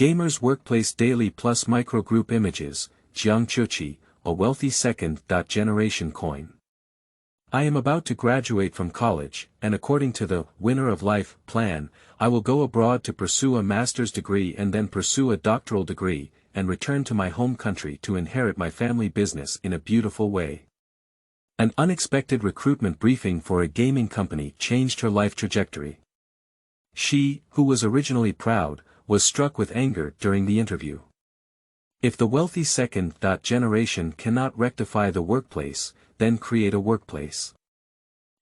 Gamers Workplace Daily+Microgroup Images, Jiang Qiuqi, a wealthy second-generation coin. I am about to graduate from college, and according to the winner of life plan, I will go abroad to pursue a master's degree and then pursue a doctoral degree, and return to my home country to inherit my family business in a beautiful way. An unexpected recruitment briefing for a gaming company changed her life trajectory. She, who was originally proud, was struck with anger during the interview. If the wealthy second-generation cannot rectify the workplace, then create a workplace.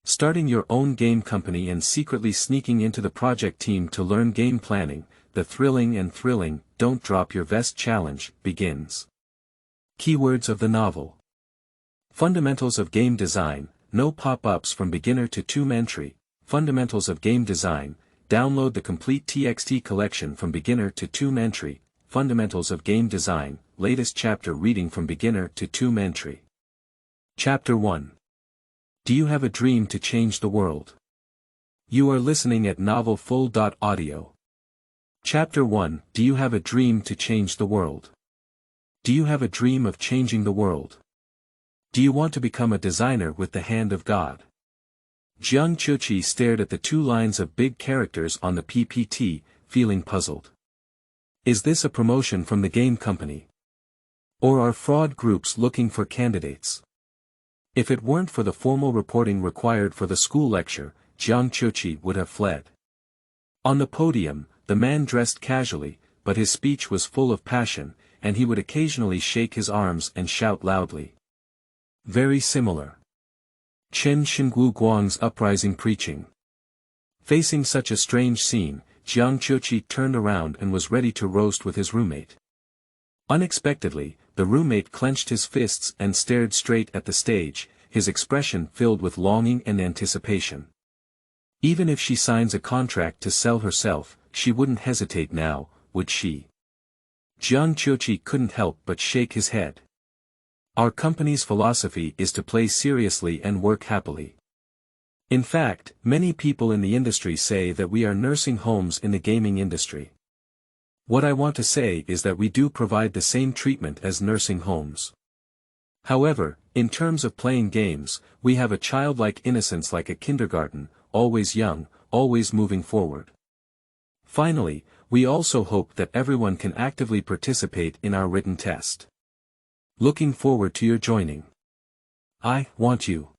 Starting your own game company and secretly sneaking into the project team to learn game planning, the thrilling don't drop your vest challenge, begins. Keywords of the novel. Fundamentals of game design, no pop-ups from beginner to tomb entry. Fundamentals of game design, download the complete TXT collection from beginner to tomb entry. Fundamentals of game design, latest chapter reading from beginner to tomb entry. Chapter 1. Do you have a dream to change the world? You are listening at novelfull.audio. Chapter 1. Do you have a dream to change the world? Do you have a dream of changing the world? Do you want to become a designer with the hand of God? Jiang Qiuqi stared at the 2 lines of big characters on the PPT, feeling puzzled. Is this a promotion from the game company? Or are fraud groups looking for candidates? If it weren't for the formal reporting required for the school lecture, Jiang Qiuqi would have fled. On the podium, the man dressed casually, but his speech was full of passion, and he would occasionally shake his arms and shout loudly. Very similar. Chen Xingwu Guang's uprising preaching. Facing such a strange scene, Jiang Qiuqi turned around and was ready to roast with his roommate. Unexpectedly, the roommate clenched his fists and stared straight at the stage, his expression filled with longing and anticipation. Even if she signs a contract to sell herself, she wouldn't hesitate now, would she? Jiang Qiuqi couldn't help but shake his head. Our company's philosophy is to play seriously and work happily. In fact, many people in the industry say that we are nursing homes in the gaming industry. What I want to say is that we do provide the same treatment as nursing homes. However, in terms of playing games, we have a childlike innocence like a kindergarten, always young, always moving forward. Finally, we also hope that everyone can actively participate in our written test. Looking forward to your joining. I want you.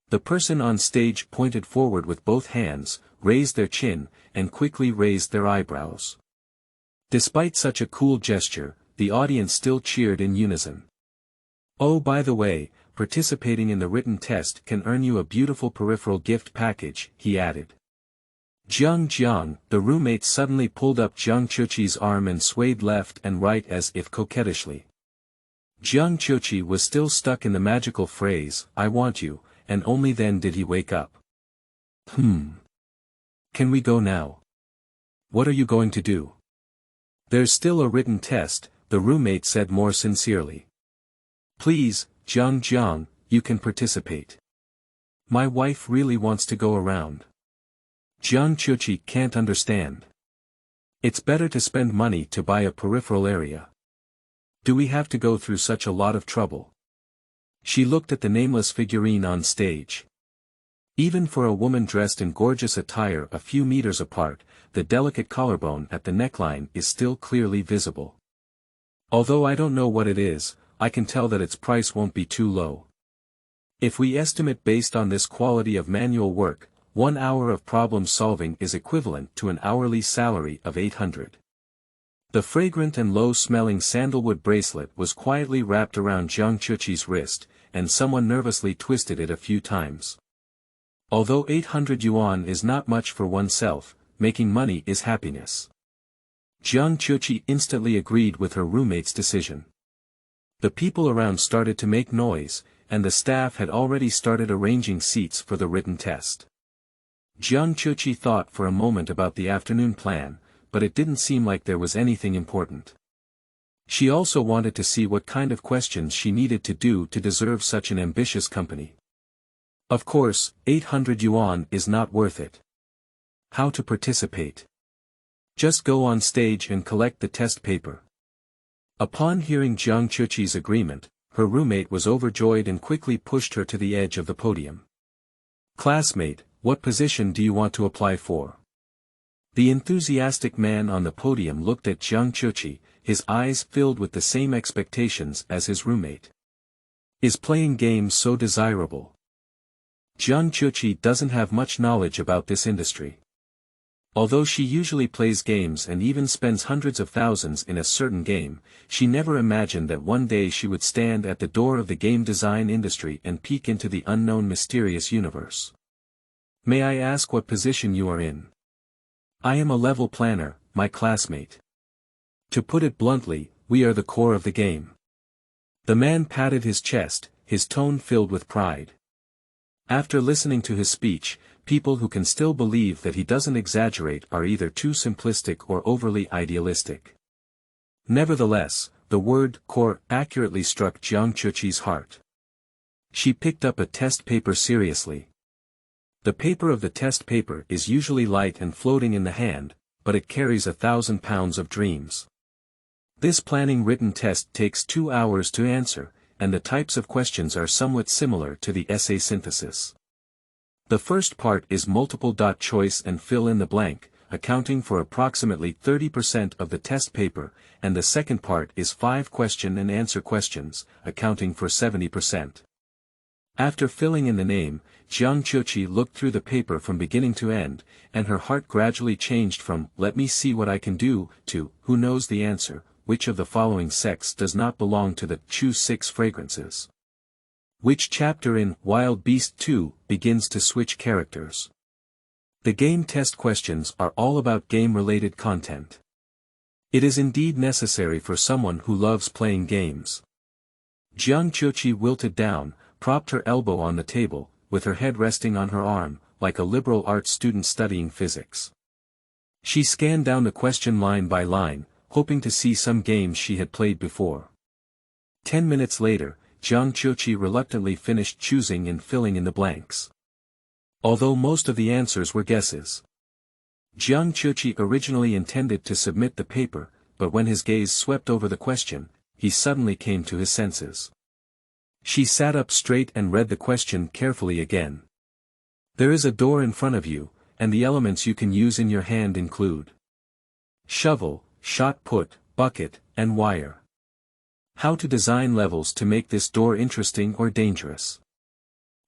The person on stage pointed forward with both hands, raised their chin, and quickly raised their eyebrows. Despite such a cool gesture, the audience still cheered in unison. Oh, by the way, participating in the written test can earn you a beautiful peripheral gift package, he added. Jiang, the roommate suddenly pulled up Jiang Qiuqi's arm and swayed left and right as if coquettishly. Jiang Qiuqi was still stuck in the magical phrase, I want you, and only then did he wake up. Can we go now? What are you going to do? There's still a written test, the roommate said more sincerely. Please, Jiang, you can participate. My wife really wants to go around. Jiang Qiuqi can't understand. It's better to spend money to buy a peripheral area. Do we have to go through such a lot of trouble? She looked at the nameless figurine on stage. Even for a woman dressed in gorgeous attire a few meters apart, the delicate collarbone at the neckline is still clearly visible. Although I don't know what it is, I can tell that its price won't be too low. If we estimate based on this quality of manual work, 1 hour of problem solving is equivalent to an hourly salary of 800. The fragrant and low-smelling sandalwood bracelet was quietly wrapped around Jiang Qiuqi's wrist, and someone nervously twisted it a few times. Although 800 yuan is not much for oneself, making money is happiness. Jiang Qiuqi instantly agreed with her roommate's decision. The people around started to make noise, and the staff had already started arranging seats for the written test. Jiang Qiuqi thought for a moment about the afternoon plan, but it didn't seem like there was anything important. She also wanted to see what kind of questions she needed to do to deserve such an ambitious company. Of course, 800 yuan is not worth it. How to participate? Just go on stage and collect the test paper. Upon hearing Jiang Qiuqi's agreement, her roommate was overjoyed and quickly pushed her to the edge of the podium. Classmate, what position do you want to apply for? The enthusiastic man on the podium looked at Jiang Qiuqi, his eyes filled with the same expectations as his roommate. Is playing games so desirable? Jiang Qiuqi doesn't have much knowledge about this industry. Although she usually plays games and even spends hundreds of thousands in a certain game, she never imagined that one day she would stand at the door of the game design industry and peek into the unknown mysterious universe. May I ask what position you are in? I am a level planner, my classmate. To put it bluntly, we are the core of the game. The man patted his chest, his tone filled with pride. After listening to his speech, people who can still believe that he doesn't exaggerate are either too simplistic or overly idealistic. Nevertheless, the word core accurately struck Jiang Qiuqi's heart. She picked up a test paper seriously. The paper of the test paper is usually light and floating in the hand, but it carries 1,000 pounds of dreams. This planning written test takes 2 hours to answer, and the types of questions are somewhat similar to the essay synthesis. The first part is multiple choice and fill in the blank, accounting for approximately 30% of the test paper, and the second part is 5 question and answer questions, accounting for 70%. After filling in the name, Jiang Qiuqi looked through the paper from beginning to end, and her heart gradually changed from "let me see what I can do" to "who knows the answer, which of the following sex does not belong to the choose 6 fragrances?" Which chapter in Wild Beast 2 begins to switch characters? The game test questions are all about game-related content. It is indeed necessary for someone who loves playing games. Jiang Qiuqi wilted down, propped her elbow on the table, with her head resting on her arm, like a liberal arts student studying physics. She scanned down the question line by line, hoping to see some games she had played before. 10 minutes later, Jiang Qiuqi reluctantly finished choosing and filling in the blanks. Although most of the answers were guesses. Jiang Qiuqi originally intended to submit the paper, but when his gaze swept over the question, he suddenly came to his senses. She sat up straight and read the question carefully again. There is a door in front of you, and the elements you can use in your hand include shovel, shot put, bucket, and wire. How to design levels to make this door interesting or dangerous.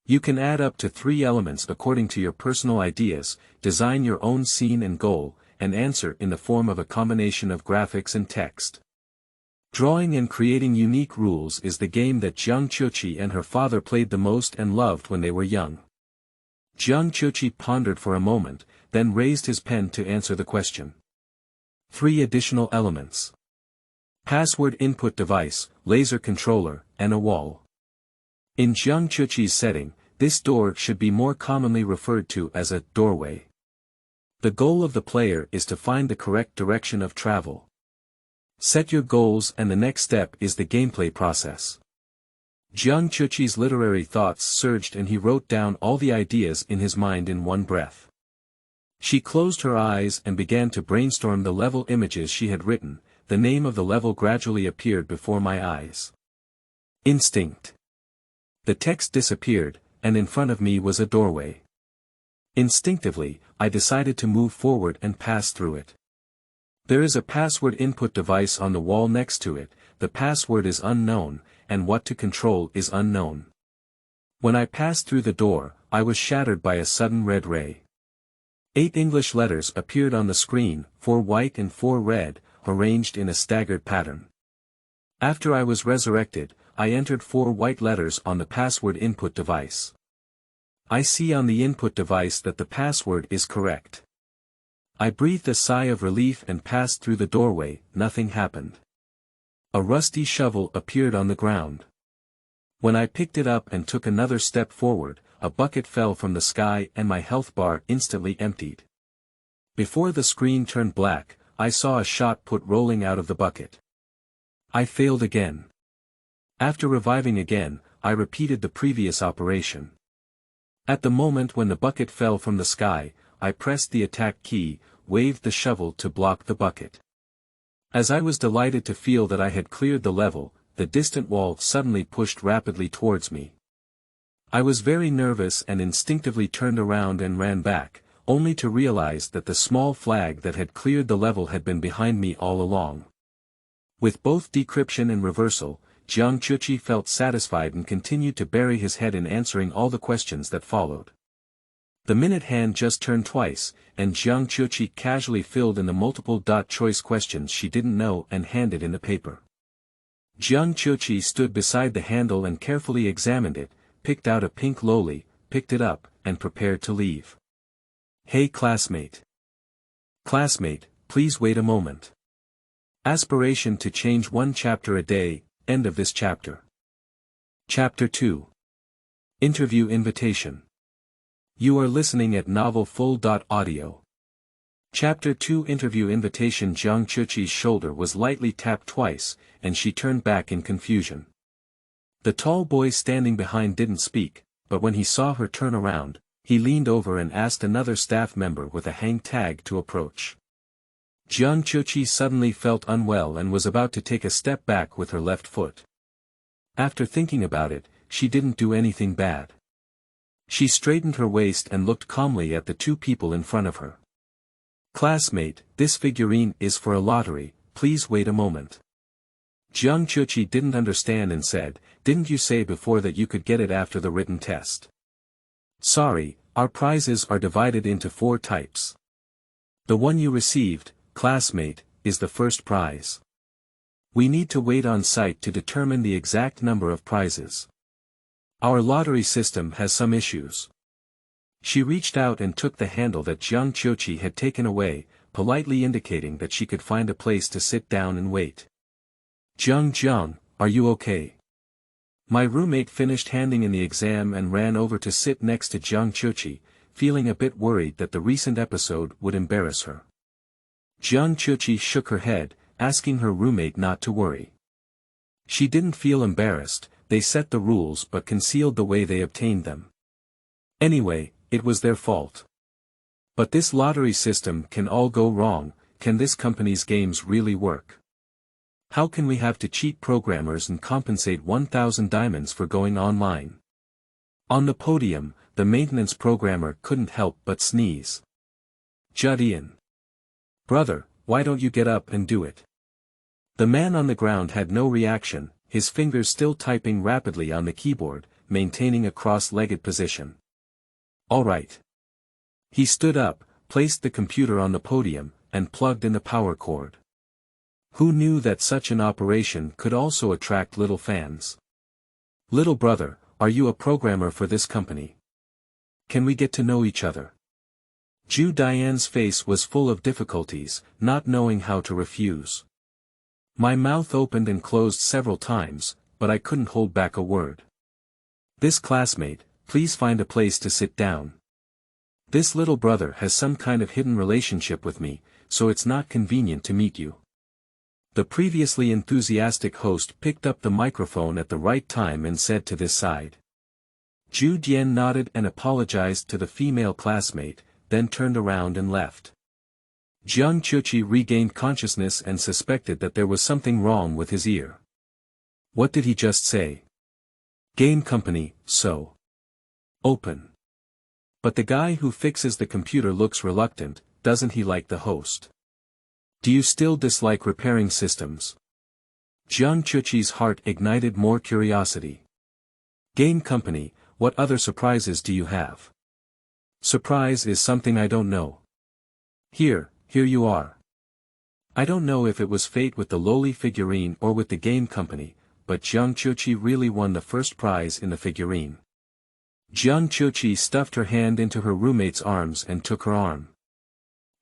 You can add up to 3 elements according to your personal ideas, design your own scene and goal, and answer in the form of a combination of graphics and text. Drawing and creating unique rules is the game that Jiang Qiuqi and her father played the most and loved when they were young. Jiang Qiuqi pondered for a moment, then raised his pen to answer the question. 3 additional elements. Password input device, laser controller, and a wall. In Jiang Qiuqi's setting, this door should be more commonly referred to as a doorway. The goal of the player is to find the correct direction of travel. Set your goals and the next step is the gameplay process. Jiang Qiuqi's literary thoughts surged and he wrote down all the ideas in his mind in one breath. She closed her eyes and began to brainstorm the level images she had written. The name of the level gradually appeared before my eyes. Instinct. The text disappeared, and in front of me was a doorway. Instinctively, I decided to move forward and pass through it. There is a password input device on the wall next to it, the password is unknown, and what to control is unknown. When I passed through the door, I was shattered by a sudden red ray. 8 English letters appeared on the screen, 4 white and 4 red, arranged in a staggered pattern. After I was resurrected, I entered 4 white letters on the password input device. I see on the input device that the password is correct. I breathed a sigh of relief and passed through the doorway, nothing happened. A rusty shovel appeared on the ground. When I picked it up and took another step forward, a bucket fell from the sky and my health bar instantly emptied. Before the screen turned black, I saw a shot put rolling out of the bucket. I failed again. After reviving again, I repeated the previous operation. At the moment when the bucket fell from the sky, I pressed the attack key, waved the shovel to block the bucket. As I was delighted to feel that I had cleared the level, the distant wall suddenly pushed rapidly towards me. I was very nervous and instinctively turned around and ran back, only to realize that the small flag that had cleared the level had been behind me all along. With both decryption and reversal, Jiang Qiuqi felt satisfied and continued to bury his head in answering all the questions that followed. The minute hand just turned twice, and Jiang Qiuqi casually filled in the multiple choice questions she didn't know and handed in the paper. Jiang Qiuqi stood beside the handle and carefully examined it, picked out a pink loli, picked it up, and prepared to leave. "Hey classmate. Classmate, please wait a moment. Aspiration to change one chapter a day, end of this chapter." Chapter 2. Interview Invitation. You are listening at Novel Full. Audio. Chapter 2 Interview Invitation. Jiang Qiuqi's shoulder was lightly tapped twice, and she turned back in confusion. The tall boy standing behind didn't speak, but when he saw her turn around, he leaned over and asked another staff member with a hang tag to approach. Jiang Qiuqi suddenly felt unwell and was about to take a step back with her left foot. After thinking about it, she didn't do anything bad. She straightened her waist and looked calmly at the two people in front of her. "Classmate, this figurine is for a lottery, please wait a moment." Jiang Qiuqi didn't understand and said, "Didn't you say before that you could get it after the written test?" "Sorry, our prizes are divided into 4 types. The one you received, classmate, is the first prize. We need to wait on site to determine the exact number of prizes. Our lottery system has some issues." She reached out and took the handle that Jiang Qiuqi had taken away, politely indicating that she could find a place to sit down and wait. Jiang, are you okay?" My roommate finished handing in the exam and ran over to sit next to Jiang Qiuqi, feeling a bit worried that the recent episode would embarrass her. Jiang Qiuqi shook her head, asking her roommate not to worry. She didn't feel embarrassed. They set the rules but concealed the way they obtained them. Anyway, it was their fault. But this lottery system can all go wrong. Can this company's games really work? How can we have to cheat programmers and compensate 1,000 diamonds for going online? On the podium, the maintenance programmer couldn't help but sneeze. "Judian. Brother, why don't you get up and do it?" The man on the ground had no reaction, his fingers still typing rapidly on the keyboard, maintaining a cross-legged position. "All right." He stood up, placed the computer on the podium, and plugged in the power cord. Who knew that such an operation could also attract little fans? "Little brother, are you a programmer for this company? Can we get to know each other?" Ju Dian's face was full of difficulties, not knowing how to refuse. My mouth opened and closed several times, but I couldn't hold back a word. "This classmate, please find a place to sit down. This little brother has some kind of hidden relationship with me, so it's not convenient to meet you." The previously enthusiastic host picked up the microphone at the right time and said to this side. Ju Dian nodded and apologized to the female classmate, then turned around and left. Jiang Qiuqi regained consciousness and suspected that there was something wrong with his ear. What did he just say? Game company, so. Open. But the guy who fixes the computer looks reluctant, doesn't he, like the host? Do you still dislike repairing systems? Jiang Qiuqi's heart ignited more curiosity. Game company, what other surprises do you have? Surprise is something I don't know. Here you are. I don't know if it was fate with the lowly figurine or with the game company, but Jiang Qiuqi really won the first prize in the figurine. Jiang Qiuqi stuffed her hand into her roommate's arms and took her arm.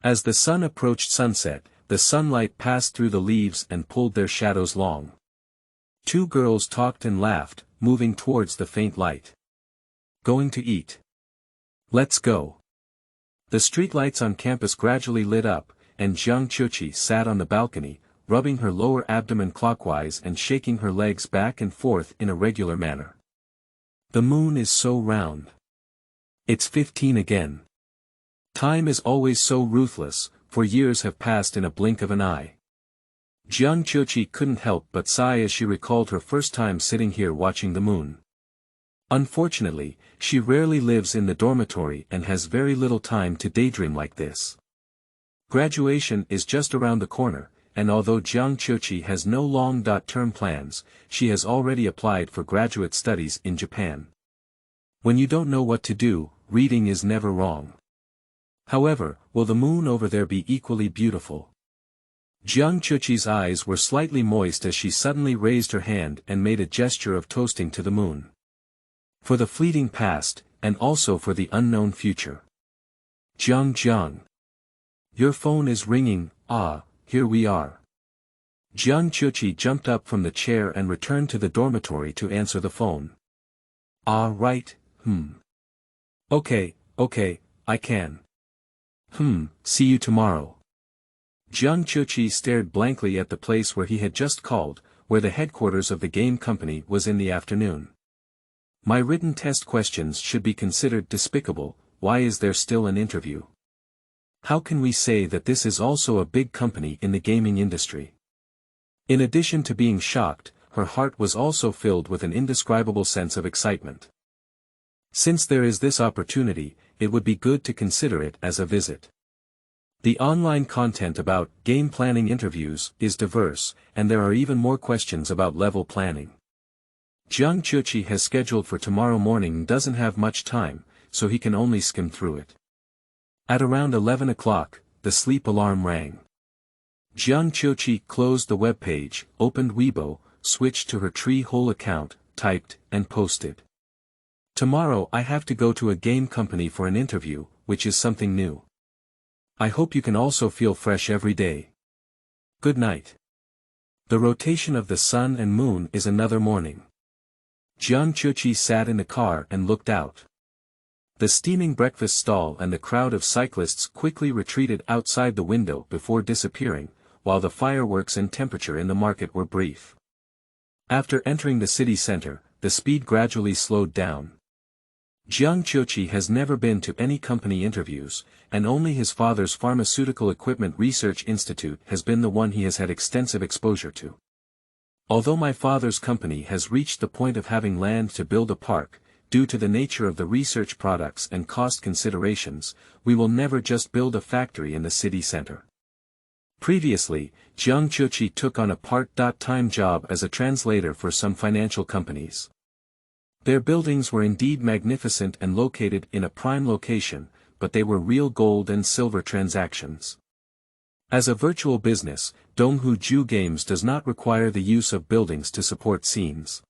As the sun approached sunset, the sunlight passed through the leaves and pulled their shadows long. Two girls talked and laughed, moving towards the faint light. Going to eat. Let's go. The streetlights on campus gradually lit up, and Jiang Qiuqi sat on the balcony, rubbing her lower abdomen clockwise and shaking her legs back and forth in a regular manner. The moon is so round. It's 15 again. Time is always so ruthless, for years have passed in a blink of an eye. Jiang Qiuqi couldn't help but sigh as she recalled her first time sitting here watching the moon. Unfortunately, she rarely lives in the dormitory and has very little time to daydream like this. Graduation is just around the corner, and although Jiang Qiuqi has no long-term plans, she has already applied for graduate studies in Japan. When you don't know what to do, reading is never wrong. However, will the moon over there be equally beautiful? Jiang Qiuqi's eyes were slightly moist as she suddenly raised her hand and made a gesture of toasting to the moon. For the fleeting past, and also for the unknown future. Jiang. Your phone is ringing. Ah, here we are. Jiang Qiuqi jumped up from the chair and returned to the dormitory to answer the phone. Ah, right, Okay, I can. See you tomorrow. Jiang Qiuqi stared blankly at the place where he had just called, where the headquarters of the game company was in the afternoon. My written test questions should be considered despicable. Why is there still an interview? How can we say that this is also a big company in the gaming industry? In addition to being shocked, her heart was also filled with an indescribable sense of excitement. Since there is this opportunity, it would be good to consider it as a visit. The online content about game planning interviews is diverse, and there are even more questions about level planning. Jiang Qiuqi has scheduled for tomorrow morning and doesn't have much time, so he can only skim through it. At around 11 o'clock, the sleep alarm rang. Jiang Qiuqi closed the web page, opened Weibo, switched to her Tree-Hole account, typed, and posted. Tomorrow I have to go to a game company for an interview, which is something new. I hope you can also feel fresh every day. Good night. The rotation of the sun and moon is another morning. Jiang Qiuqi sat in the car and looked out. The steaming breakfast stall and the crowd of cyclists quickly retreated outside the window before disappearing, while the fireworks and temperature in the market were brief. After entering the city center, the speed gradually slowed down. Jiang Qiuqi has never been to any company interviews, and only his father's Pharmaceutical Equipment Research Institute has been the one he has had extensive exposure to. Although my father's company has reached the point of having land to build a park, due to the nature of the research products and cost considerations, we will never just build a factory in the city center. Previously, Jiang Qiuqi took on a part-time job as a translator for some financial companies. Their buildings were indeed magnificent and located in a prime location, but they were real gold and silver transactions. As a virtual business, Donghu Ju Games does not require the use of buildings to support scenes.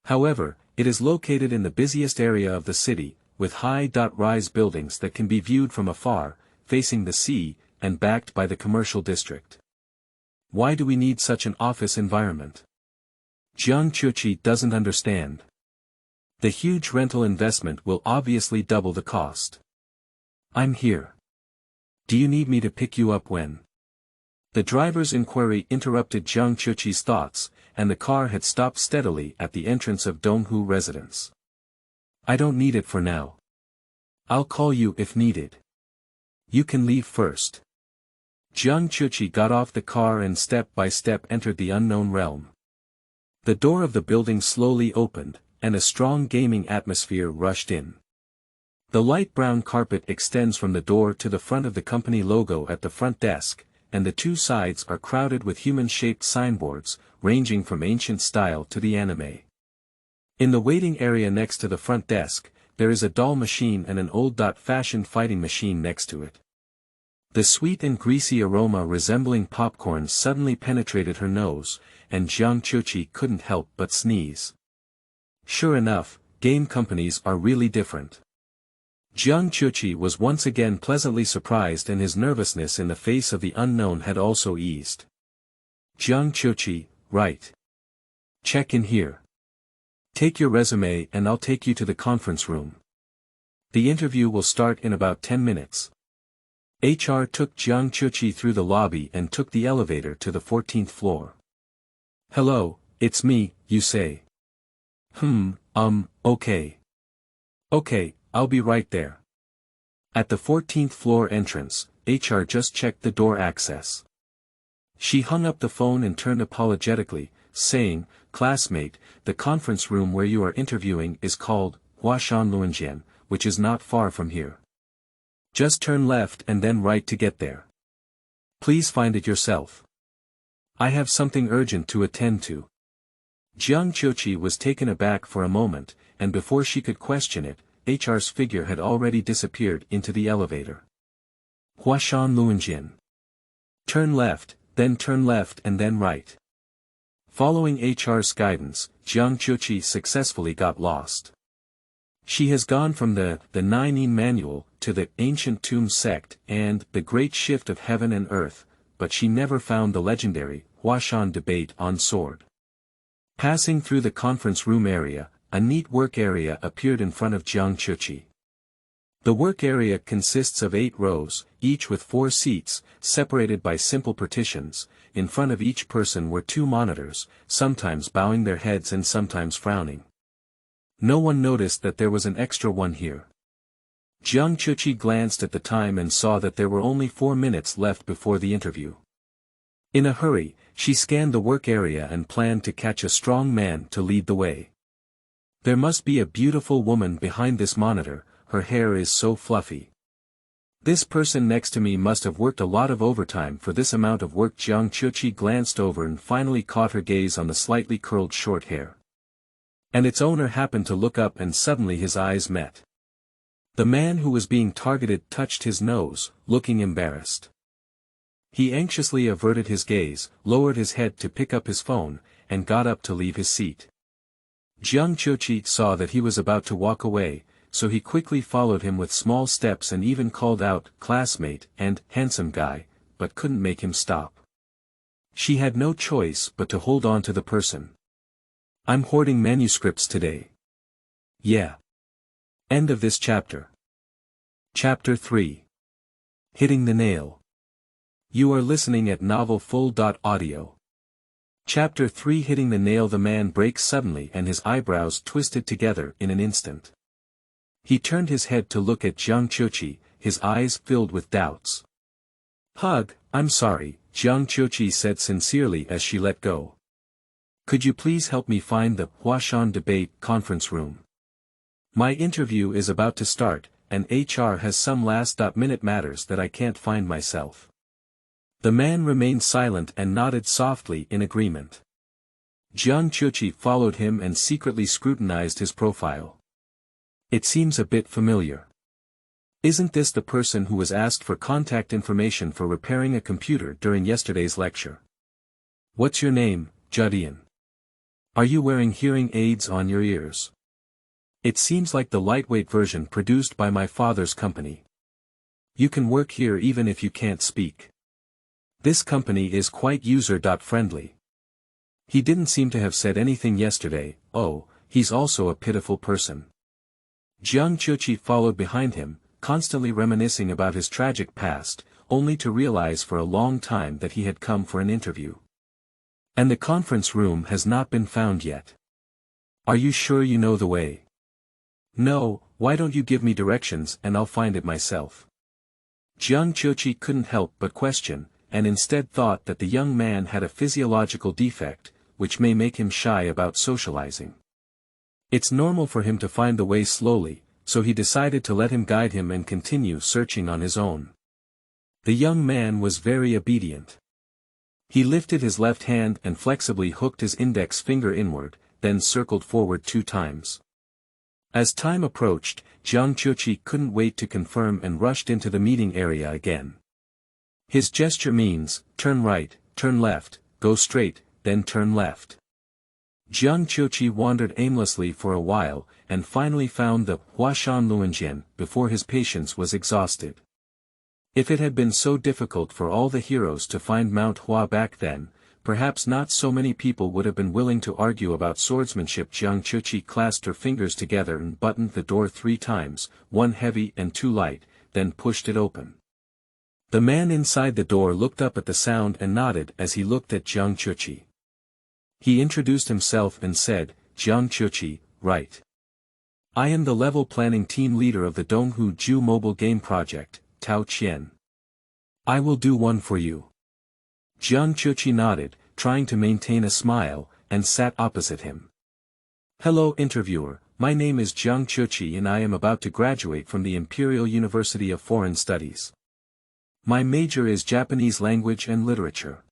However, it is located in the busiest area of the city, with high-rise buildings that can be viewed from afar, facing the sea, and backed by the commercial district. Why do we need such an office environment? Jiang Qiuqi doesn't understand. The huge rental investment will obviously double the cost. I'm here. Do you need me to pick you up when? The driver's inquiry interrupted Jiang Qiuqi's thoughts, and the car had stopped steadily at the entrance of Donghu residence. I don't need it for now. I'll call you if needed. You can leave first. Jiang Qiuqi got off the car and step by step entered the unknown realm. The door of the building slowly opened, and a strong gaming atmosphere rushed in. The light brown carpet extends from the door to the front of the company logo at the front desk, and the two sides are crowded with human-shaped signboards, ranging from ancient style to the anime. In the waiting area next to the front desk, there is a doll machine and an old-fashioned fighting machine next to it. The sweet and greasy aroma resembling popcorn suddenly penetrated her nose, and Jiang Qiuqi couldn't help but sneeze. Sure enough, game companies are really different. Jiang Qiuqi was once again pleasantly surprised, and his nervousness in the face of the unknown had also eased. Jiang Qiuqi, right. Check in here. Take your resume and I'll take you to the conference room. The interview will start in about 10 minutes. HR took Jiang Qiuqi through the lobby and took the elevator to the 14th floor. Hello, it's me, you say. Okay. Okay, I'll be right there. At the 14th floor entrance, HR just checked the door access. She hung up the phone and turned apologetically, saying, "Classmate, the conference room where you are interviewing is called Huashan Luanjian, which is not far from here. Just turn left and then right to get there. Please find it yourself. I have something urgent to attend to." Jiang Qiuqi was taken aback for a moment, and before she could question it, HR's figure had already disappeared into the elevator. Huashan Luanjian. Turn left, then turn left and then right. Following HR's guidance, Jiang Qiuqi successfully got lost. She has gone from the Nine Manual to the Ancient Tomb Sect and the Great Shift of Heaven and Earth, but she never found the legendary Huashan debate on sword. Passing through the conference room area, a neat work area appeared in front of Jiang Qiuqi. The work area consists of 8 rows, each with 4 seats, separated by simple partitions. In front of each person were 2 monitors, sometimes bowing their heads and sometimes frowning. No one noticed that there was an extra one here. Jiang Qiuqi glanced at the time and saw that there were only 4 minutes left before the interview. In a hurry, she scanned the work area and planned to catch a strong man to lead the way. There must be a beautiful woman behind this monitor, her hair is so fluffy. This person next to me must have worked a lot of overtime for this amount of work. Jiang Qiuqi glanced over and finally caught her gaze on the slightly curled short hair. And its owner happened to look up and suddenly his eyes met. The man who was being targeted touched his nose, looking embarrassed. He anxiously averted his gaze, lowered his head to pick up his phone, and got up to leave his seat. Jiang Qiuqi saw that he was about to walk away, so he quickly followed him with small steps and even called out, "Classmate," and "Handsome guy," but couldn't make him stop. She had no choice but to hold on to the person. "I'm hoarding manuscripts today." Yeah. End of this chapter. Chapter 3. Hitting the Nail. You are listening at novelfull.audio. Chapter 3. Hitting the Nail. The man breaks suddenly and his eyebrows twisted together in an instant. He turned his head to look at Jiang Qiuqi, his eyes filled with doubts. "Hug, I'm sorry," Jiang Qiuqi said sincerely as she let go. "Could you please help me find the Huashan debate conference room? My interview is about to start, and HR has some last-minute matters that I can't find myself." The man remained silent and nodded softly in agreement. Jiang Qiuqi followed him and secretly scrutinized his profile. It seems a bit familiar. Isn't this the person who was asked for contact information for repairing a computer during yesterday's lecture? What's your name, Judian? Are you wearing hearing aids on your ears? It seems like the lightweight version produced by my father's company. You can work here even if you can't speak. This company is quite user-friendly. He didn't seem to have said anything yesterday. Oh, he's also a pitiful person. Jiang Qiuqi followed behind him, constantly reminiscing about his tragic past, only to realize for a long time that he had come for an interview. And the conference room has not been found yet. Are you sure you know the way? No, why don't you give me directions and I'll find it myself. Jiang Qiuqi couldn't help but question, and instead thought that the young man had a physiological defect, which may make him shy about socializing. It's normal for him to find the way slowly, so he decided to let him guide him and continue searching on his own. The young man was very obedient. He lifted his left hand and flexibly hooked his index finger inward, then circled forward 2 times. As time approached, Jiang Qiuqi couldn't wait to confirm and rushed into the meeting area again. His gesture means, turn right, turn left, go straight, then turn left. Jiang Qiuqi wandered aimlessly for a while, and finally found the Huashan Luanjian before his patience was exhausted. If it had been so difficult for all the heroes to find Mount Hua back then, perhaps not so many people would have been willing to argue about swordsmanship. Jiang Qiuqi clasped her fingers together and buttoned the door 3 times, 1 heavy and 2 light, then pushed it open. The man inside the door looked up at the sound and nodded as he looked at Jiang Qiuqi. He introduced himself and said, "Jiang Qiuqi, right. I am the level planning team leader of the Donghu Ju mobile game project, Tao Qian. I will do one for you. Jiang Qiuqi nodded, trying to maintain a smile, and sat opposite him. Hello interviewer, my name is Jiang Qiuqi and I am about to graduate from the Imperial University of Foreign Studies. My major is Japanese language and literature.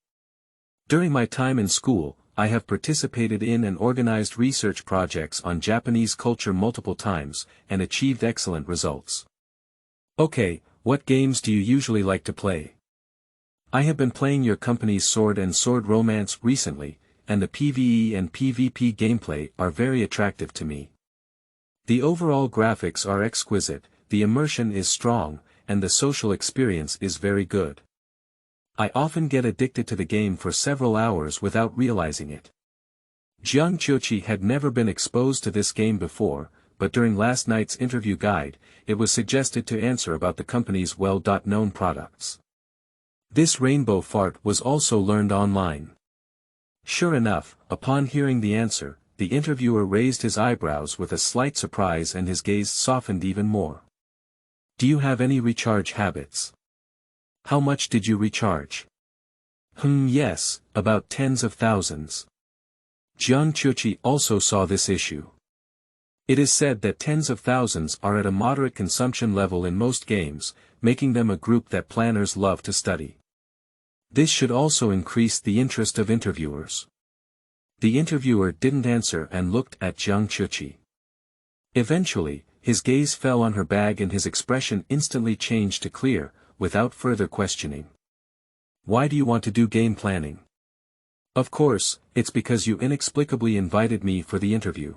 During my time in school, I have participated in and organized research projects on Japanese culture multiple times, and achieved excellent results. Okay, what games do you usually like to play? I have been playing your company's Sword and Sword Romance recently, and the PvE and PvP gameplay are very attractive to me. The overall graphics are exquisite, the immersion is strong, and the social experience is very good. I often get addicted to the game for several hours without realizing it. Jiang Qiuqi had never been exposed to this game before, but during last night's interview guide, it was suggested to answer about the company's well-known products. This rainbow fart was also learned online. Sure enough, upon hearing the answer, the interviewer raised his eyebrows with a slight surprise and his gaze softened even more. Do you have any recharge habits? How much did you recharge? Yes, about tens of thousands. Jiang Qiuqi also saw this issue. It is said that tens of thousands are at a moderate consumption level in most games, making them a group that planners love to study. This should also increase the interest of interviewers. The interviewer didn't answer and looked at Jiang Qiuqi. Eventually, his gaze fell on her bag and his expression instantly changed to clear, without further questioning. Why do you want to do game planning? Of course, it's because you inexplicably invited me for the interview.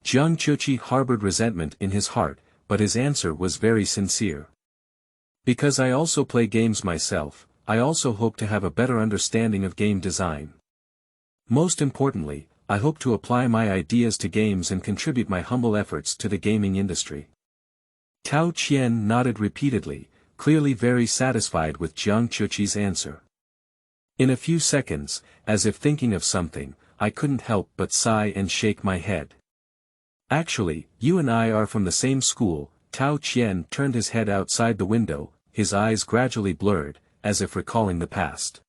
Jiang Qiuqi harbored resentment in his heart, but his answer was very sincere. Because I also play games myself, I also hope to have a better understanding of game design. Most importantly, I hope to apply my ideas to games and contribute my humble efforts to the gaming industry. Tao Qian nodded repeatedly, clearly very satisfied with Jiang Qiuqi's answer. In a few seconds, as if thinking of something, I couldn't help but sigh and shake my head. Actually, you and I are from the same school. Tao Qian turned his head outside the window, his eyes gradually blurred, as if recalling the past.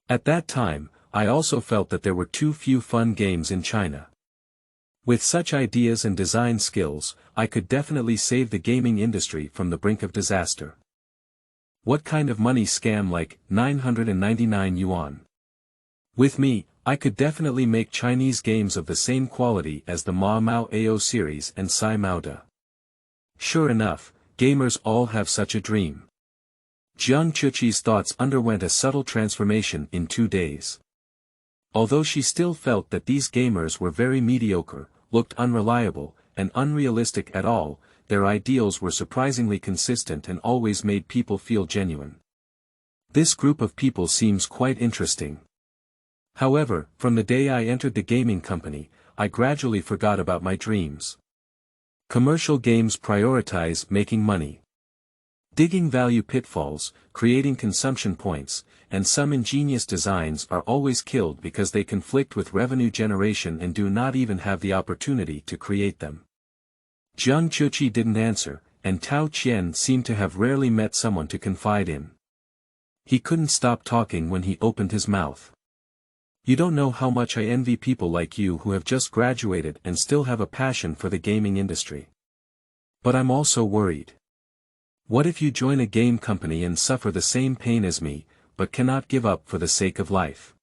At that time, I also felt that there were too few fun games in China. With such ideas and design skills, I could definitely save the gaming industry from the brink of disaster. What kind of money scam like 999 yuan? With me, I could definitely make Chinese games of the same quality as the Ma Mao AO series and Sai Mao Da. Sure enough, gamers all have such a dream. Jiang Qiuqi's thoughts underwent a subtle transformation in 2 days. Although she still felt that these gamers were very mediocre, looked unreliable, and unrealistic at all, their ideals were surprisingly consistent and always made people feel genuine. This group of people seems quite interesting. However, from the day I entered the gaming company, I gradually forgot about my dreams. Commercial games prioritize making money. Digging value pitfalls, creating consumption points, and some ingenious designs are always killed because they conflict with revenue generation and do not even have the opportunity to create them. Jiang Qiuqi didn't answer, and Tao Qian seemed to have rarely met someone to confide in. He couldn't stop talking when he opened his mouth. You don't know how much I envy people like you who have just graduated and still have a passion for the gaming industry. But I'm also worried. What if you join a game company and suffer the same pain as me, but cannot give up for the sake of life?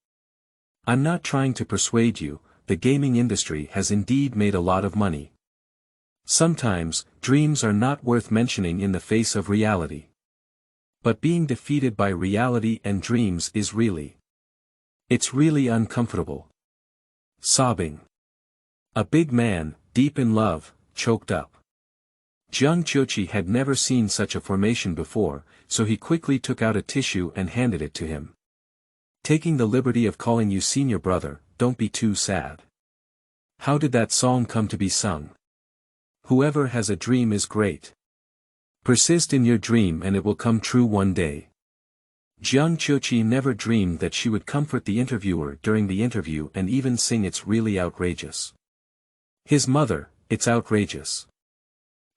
I'm not trying to persuade you, the gaming industry has indeed made a lot of money. Sometimes, dreams are not worth mentioning in the face of reality. But being defeated by reality and dreams is really. It's really uncomfortable. Sobbing. A big man, deep in love, choked up. Jiang Qiuqi had never seen such a formation before, so he quickly took out a tissue and handed it to him. Taking the liberty of calling you senior brother, don't be too sad. How did that song come to be sung? Whoever has a dream is great. Persist in your dream and it will come true one day. Jiang Qiuqi never dreamed that she would comfort the interviewer during the interview and even sing It's Really Outrageous. His mother, it's outrageous.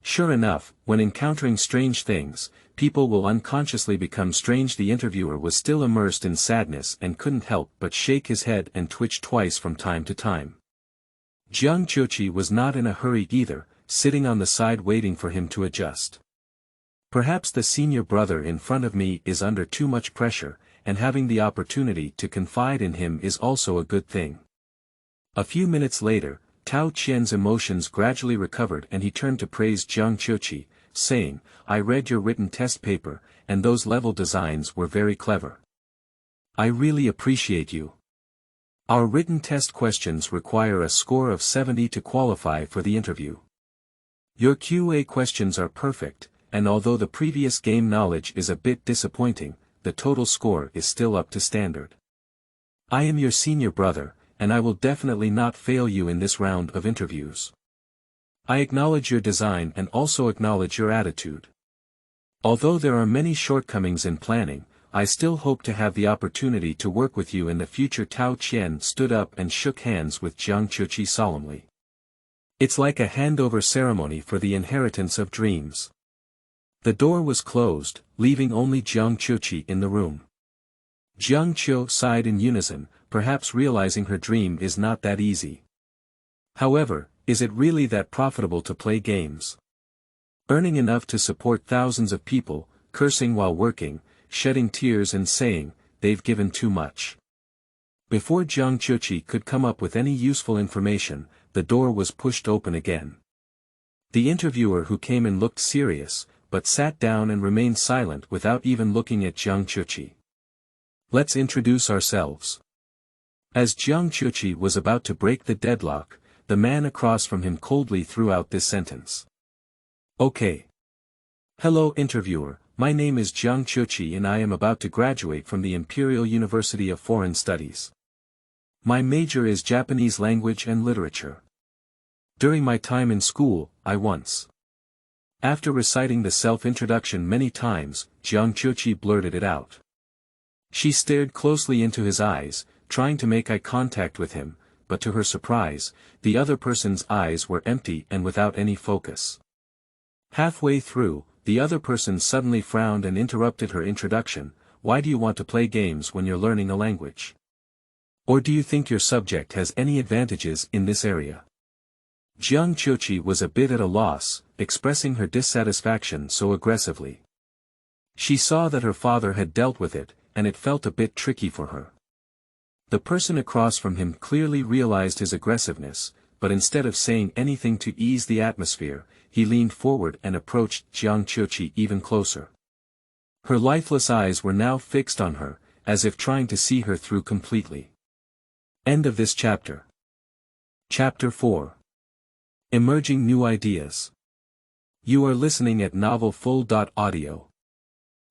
Sure enough, when encountering strange things, people will unconsciously become strange. The interviewer was still immersed in sadness and couldn't help but shake his head and twitch twice from time to time. Jiang Qiuqi was not in a hurry either, sitting on the side waiting for him to adjust. Perhaps the senior brother in front of me is under too much pressure, and having the opportunity to confide in him is also a good thing. A few minutes later, Tao Qian's emotions gradually recovered and he turned to praise Jiang Qiuqi, saying, "I read your written test paper, and those level designs were very clever. I really appreciate you. Our written test questions require a score of 70 to qualify for the interview. Your QA questions are perfect, and although the previous game knowledge is a bit disappointing, the total score is still up to standard. I am your senior brother, and I will definitely not fail you in this round of interviews. I acknowledge your design and also acknowledge your attitude. Although there are many shortcomings in planning, I still hope to have the opportunity to work with you in the future." Tao Qian stood up and shook hands with Jiang Qiuqi solemnly. It's like a handover ceremony for the inheritance of dreams. The door was closed, leaving only Jiang Qiuqi in the room. Jiang Qiu sighed in unison, perhaps realizing her dream is not that easy. However, is it really that profitable to play games? Earning enough to support thousands of people, cursing while working, shedding tears and saying, "They've given too much." Before Jiang Qiuqi could come up with any useful information, the door was pushed open again. The interviewer who came in looked serious, but sat down and remained silent without even looking at Jiang Qiuqi. "Let's introduce ourselves." As Jiang Qiuqi was about to break the deadlock, the man across from him coldly threw out this sentence. "Okay. Hello interviewer, my name is Jiang Qiuqi and I am about to graduate from the Imperial University of Foreign Studies. My major is Japanese language and literature. During my time in school, I once..." After reciting the self-introduction many times, Jiang Qiuqi blurted it out. She stared closely into his eyes, trying to make eye contact with him, but to her surprise, the other person's eyes were empty and without any focus. Halfway through, the other person suddenly frowned and interrupted her introduction. "Why do you want to play games when you're learning a language? Or do you think your subject has any advantages in this area?" Jiang Qiuqi was a bit at a loss, expressing her dissatisfaction so aggressively. She saw that her father had dealt with it, and it felt a bit tricky for her. The person across from him clearly realized his aggressiveness, but instead of saying anything to ease the atmosphere, he leaned forward and approached Jiang Qiuqi even closer. Her lifeless eyes were now fixed on her, as if trying to see her through completely. End of this chapter. Chapter 4. Emerging New Ideas. You are listening at novelfull.audio.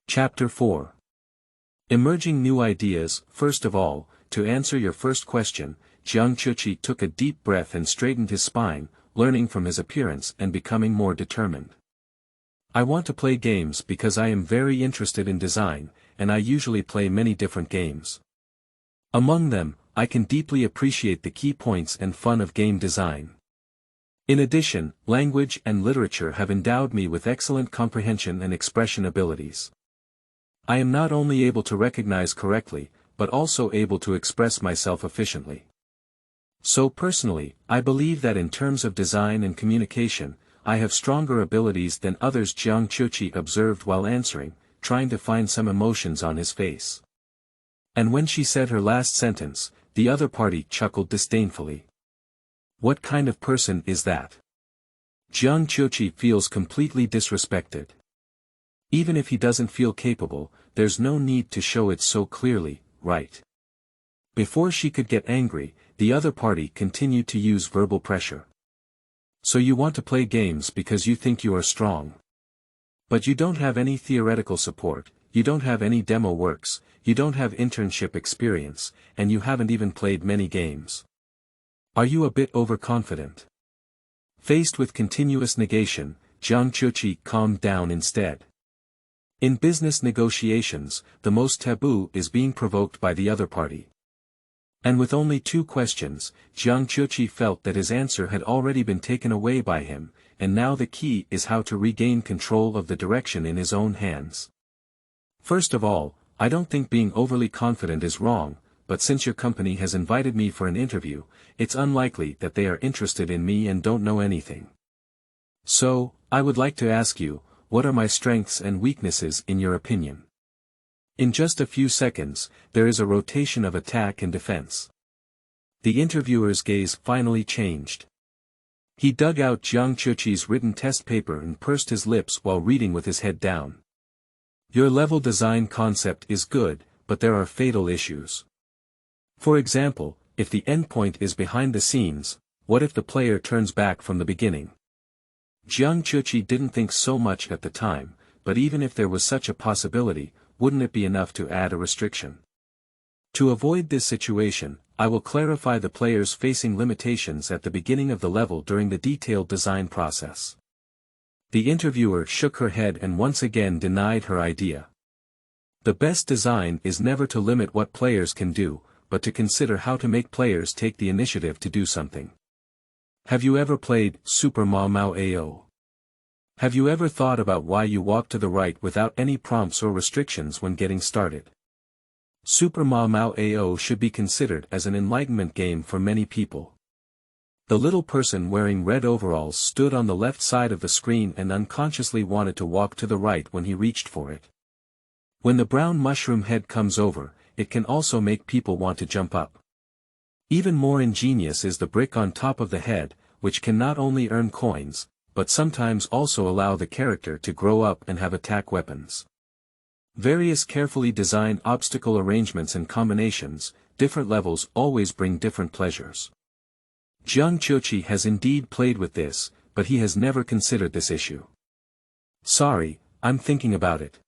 Chapter 4. Emerging New Ideas. First of all, to answer your first question, Jiang Qiuqi took a deep breath and straightened his spine, learning from his appearance and becoming more determined. "I want to play games because I am very interested in design, and I usually play many different games. Among them, I can deeply appreciate the key points and fun of game design. In addition, language and literature have endowed me with excellent comprehension and expression abilities. I am not only able to recognize correctly, but also able to express myself efficiently. So personally, I believe that in terms of design and communication, I have stronger abilities than others." Jiang Qiuqi observed while answering, trying to find some emotions on his face. And when she said her last sentence, the other party chuckled disdainfully. What kind of person is that? Jiang Qiuqi feels completely disrespected. Even if he doesn't feel capable, there's no need to show it so clearly, right? Before she could get angry, the other party continued to use verbal pressure. "So you want to play games because you think you are strong. But you don't have any theoretical support, you don't have any demo works, you don't have internship experience, and you haven't even played many games. Are you a bit overconfident?" Faced with continuous negation, Jiang Qiuqi calmed down instead. In business negotiations, the most taboo is being provoked by the other party. And with only 2 questions, Jiang Qiuqi felt that his answer had already been taken away by him. and now the key is how to regain control of the direction in his own hands. First of all, I don't think being overly confident is wrong, but since your company has invited me for an interview, it's unlikely that they are interested in me and don't know anything. So, I would like to ask you, what are my strengths and weaknesses in your opinion? In just a few seconds, there is a rotation of attack and defense. The interviewer's gaze finally changed. He dug out Jiang Qiuqi's written test paper and pursed his lips while reading with his head down. Your level design concept is good, but there are fatal issues. For example, if the endpoint is behind the scenes, what if the player turns back from the beginning? Jiang Qiuqi didn't think so much at the time, but even if there was such a possibility, wouldn't it be enough to add a restriction? To avoid this situation, I will clarify the players facing limitations at the beginning of the level during the detailed design process. The interviewer shook her head and once again denied her idea. The best design is never to limit what players can do, but to consider how to make players take the initiative to do something. Have you ever played Super Mario AO? Have you ever thought about why you walk to the right without any prompts or restrictions when getting started? Super Mario AO should be considered as an enlightenment game for many people. The little person wearing red overalls stood on the left side of the screen and unconsciously wanted to walk to the right when he reached for it. When the brown mushroom head comes over, it can also make people want to jump up. Even more ingenious is the brick on top of the head, which can not only earn coins, but sometimes also allow the character to grow up and have attack weapons. Various carefully designed obstacle arrangements and combinations, different levels always bring different pleasures. Jiang Qiuqi has indeed played with this, but he has never considered this issue. Sorry, I'm thinking about it.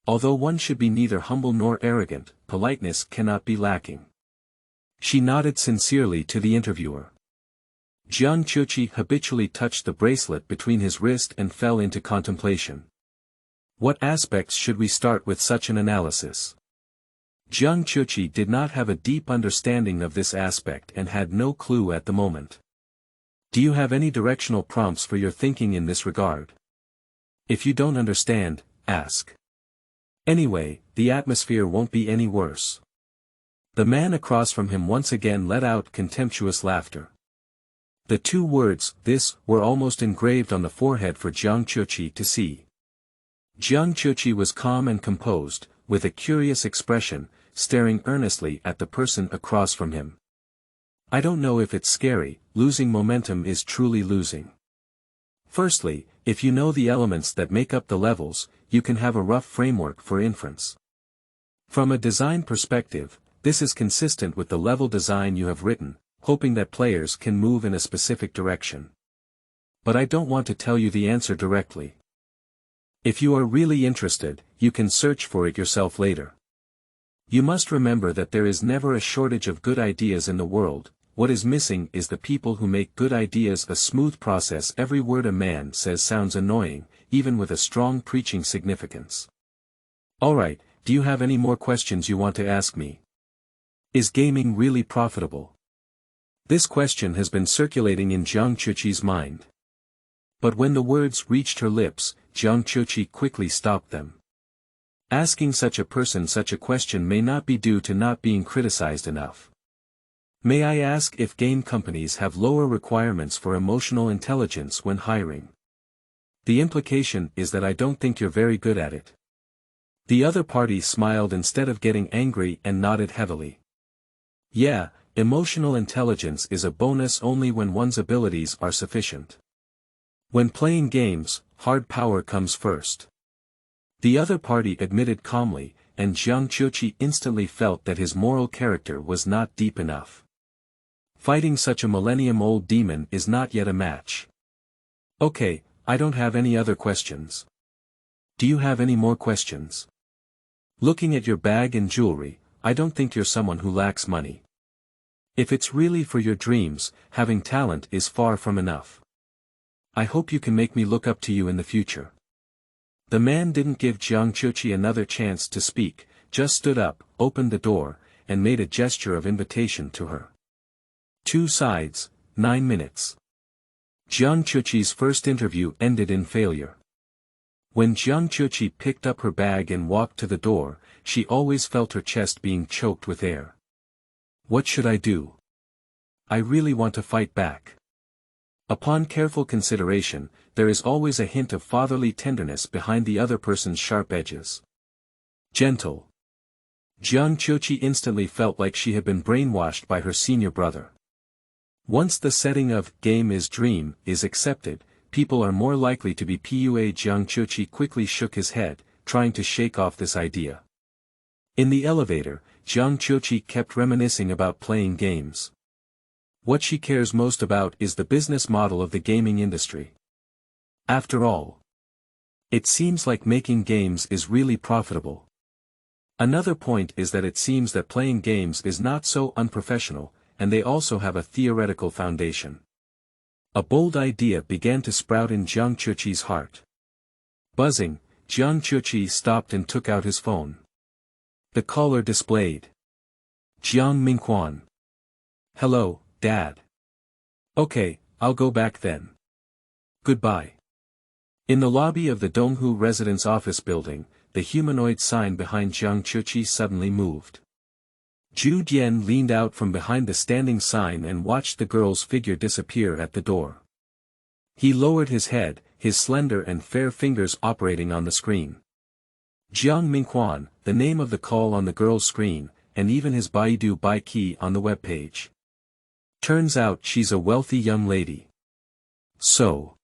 Although one should be neither humble nor arrogant, politeness cannot be lacking. She nodded sincerely to the interviewer. Jiang Qiuqi habitually touched the bracelet between his wrist and fell into contemplation. What aspects should we start with such an analysis? Jiang Qiuqi did not have a deep understanding of this aspect and had no clue at the moment. Do you have any directional prompts for your thinking in this regard? If you don't understand, ask. Anyway, the atmosphere won't be any worse. The man across from him once again let out contemptuous laughter. The two words, "this," were almost engraved on the forehead for Jiang Qiuqi to see. Jiang Qiuqi was calm and composed, with a curious expression, staring earnestly at the person across from him. I don't know if it's scary, losing momentum is truly losing. Firstly, if you know the elements that make up the levels, you can have a rough framework for inference. From a design perspective, this is consistent with the level design you have written, hoping that players can move in a specific direction. But I don't want to tell you the answer directly. If you are really interested, you can search for it yourself later. You must remember that there is never a shortage of good ideas in the world. What is missing is the people who make good ideas a smooth process. Every word a man says sounds annoying, even with a strong preaching significance. Alright, do you have any more questions you want to ask me? Is gaming really profitable? This question has been circulating in Jiang Qiuqi's mind. But when the words reached her lips, Jiang Qiuqi quickly stopped them. Asking such a person such a question may not be due to not being criticized enough. May I ask if game companies have lower requirements for emotional intelligence when hiring? The implication is that I don't think you're very good at it. The other party smiled instead of getting angry and nodded heavily. Yeah, emotional intelligence is a bonus only when one's abilities are sufficient. When playing games, hard power comes first. The other party admitted calmly, and Jiang Qiuqi instantly felt that his moral character was not deep enough. Fighting such a millennium-old demon is not yet a match. Okay, I don't have any other questions. Do you have any more questions? Looking at your bag and jewelry, I don't think you're someone who lacks money. If it's really for your dreams, having talent is far from enough. I hope you can make me look up to you in the future. The man didn't give Jiang Qiuqi another chance to speak, just stood up, opened the door, and made a gesture of invitation to her. 2 sides, 9 minutes. Jiang Qiuqi's first interview ended in failure. When Jiang Qiuqi picked up her bag and walked to the door, she always felt her chest being choked with air. What should I do? I really want to fight back. Upon careful consideration, there is always a hint of fatherly tenderness behind the other person's sharp edges. Gentle. Jiang Qiuqi instantly felt like she had been brainwashed by her senior brother. Once the setting of game is dream is accepted, people are more likely to be PUA. Jiang Qiuqi quickly shook his head, trying to shake off this idea. In the elevator, Jiang Qiuqi kept reminiscing about playing games. What she cares most about is the business model of the gaming industry. After all, it seems like making games is really profitable. Another point is that it seems that playing games is not so unprofessional, and they also have a theoretical foundation. A bold idea began to sprout in Jiang Qiuqi's heart. Buzzing, Jiang Qiuqi stopped and took out his phone. The caller displayed. Jiang Mingquan. Hello, Dad. Okay, I'll go back then. Goodbye. In the lobby of the Donghu residence office building, the humanoid sign behind Jiang Qiuqi suddenly moved. Zhu Dian leaned out from behind the standing sign and watched the girl's figure disappear at the door. He lowered his head, his slender and fair fingers operating on the screen. Jiang Mingquan, the name of the call on the girl's screen, and even his Baidu Bai key on the web page. Turns out she's a wealthy young lady. So,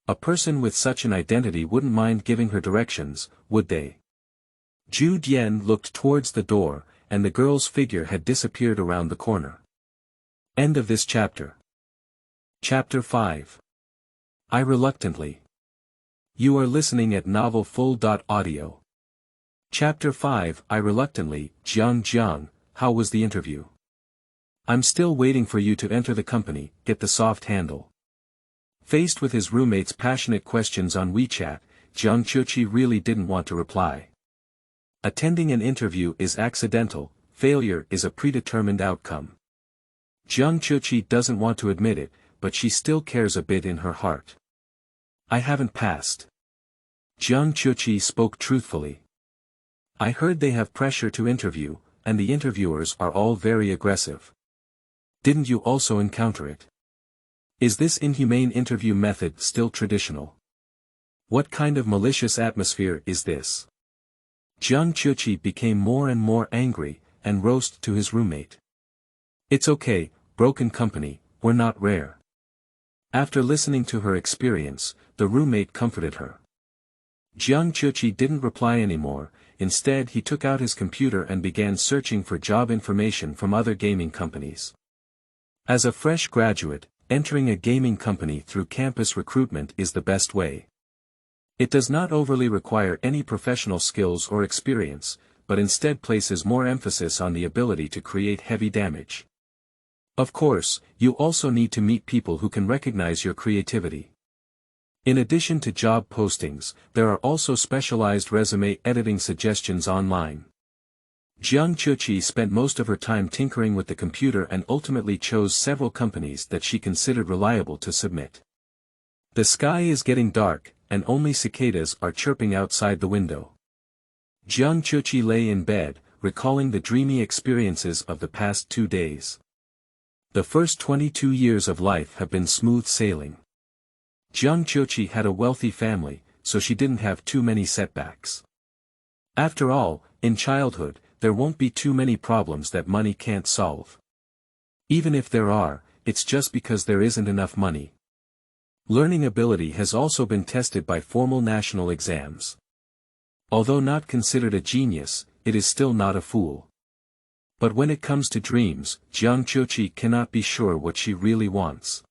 a person with such an identity wouldn't mind giving her directions, would they? Zhu Dian looked towards the door, and the girl's figure had disappeared around the corner. End of this chapter. Chapter 5. I reluctantly. You are listening at novelfull.audio. Chapter 5. I reluctantly. Jiang, how was the interview? I'm still waiting for you to enter the company, get the soft handle. Faced with his roommate's passionate questions on WeChat, Jiang Qiuqi really didn't want to reply. Attending an interview is accidental, failure is a predetermined outcome. Jiang Qiuqi doesn't want to admit it, but she still cares a bit in her heart. I haven't passed. Jiang Qiuqi spoke truthfully. I heard they have pressure to interview, and the interviewers are all very aggressive. Didn't you also encounter it? Is this inhumane interview method still traditional? What kind of malicious atmosphere is this? Jiang Qiuqi became more and more angry, and roasted to his roommate. It's okay, broken company, we're not rare. After listening to her experience, the roommate comforted her. Jiang Qiuqi didn't reply anymore, instead he took out his computer and began searching for job information from other gaming companies. As a fresh graduate, entering a gaming company through campus recruitment is the best way. It does not overly require any professional skills or experience, but instead places more emphasis on the ability to create heavy damage. Of course, you also need to meet people who can recognize your creativity. In addition to job postings, there are also specialized resume editing suggestions online. Jiang Qiuqi spent most of her time tinkering with the computer and ultimately chose several companies that she considered reliable to submit. The sky is getting dark, and only cicadas are chirping outside the window. Jiang Qiuqi lay in bed, recalling the dreamy experiences of the past 2 days. The first 22 years of life have been smooth sailing. Jiang Qiuqi had a wealthy family, so she didn't have too many setbacks. After all, in childhood, there won't be too many problems that money can't solve. Even if there are, it's just because there isn't enough money. Learning ability has also been tested by formal national exams. Although not considered a genius, it is still not a fool. But when it comes to dreams, Jiang Qiuqi cannot be sure what she really wants.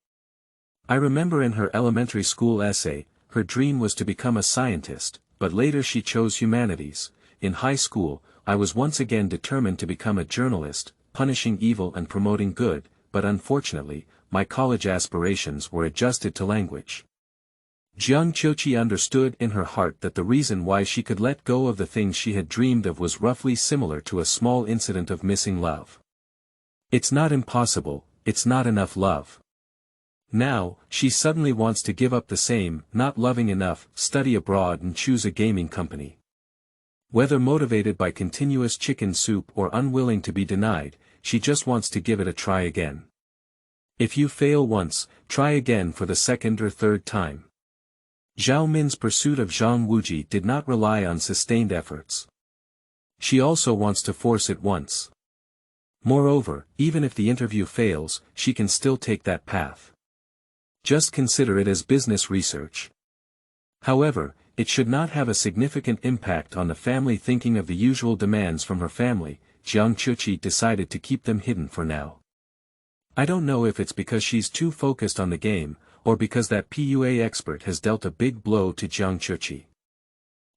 I remember in her elementary school essay, her dream was to become a scientist, but later she chose humanities. In high school, I was once again determined to become a journalist, punishing evil and promoting good, but unfortunately, my college aspirations were adjusted to language. Jiang Qiuqi understood in her heart that the reason why she could let go of the things she had dreamed of was roughly similar to a small incident of missing love. It's not impossible, it's not enough love. Now, she suddenly wants to give up the same, not loving enough, study abroad and choose a gaming company. Whether motivated by continuous chicken soup or unwilling to be denied, she just wants to give it a try again. If you fail once, try again for the second or third time. Zhao Min's pursuit of Zhang Wuji did not rely on sustained efforts. She also wants to force it once. Moreover, even if the interview fails, she can still take that path. Just consider it as business research. However, it should not have a significant impact on the family thinking of the usual demands from her family. Jiang Qiuqi decided to keep them hidden for now. I don't know if it's because she's too focused on the game, or because that PUA expert has dealt a big blow to Jiang Qiuqi.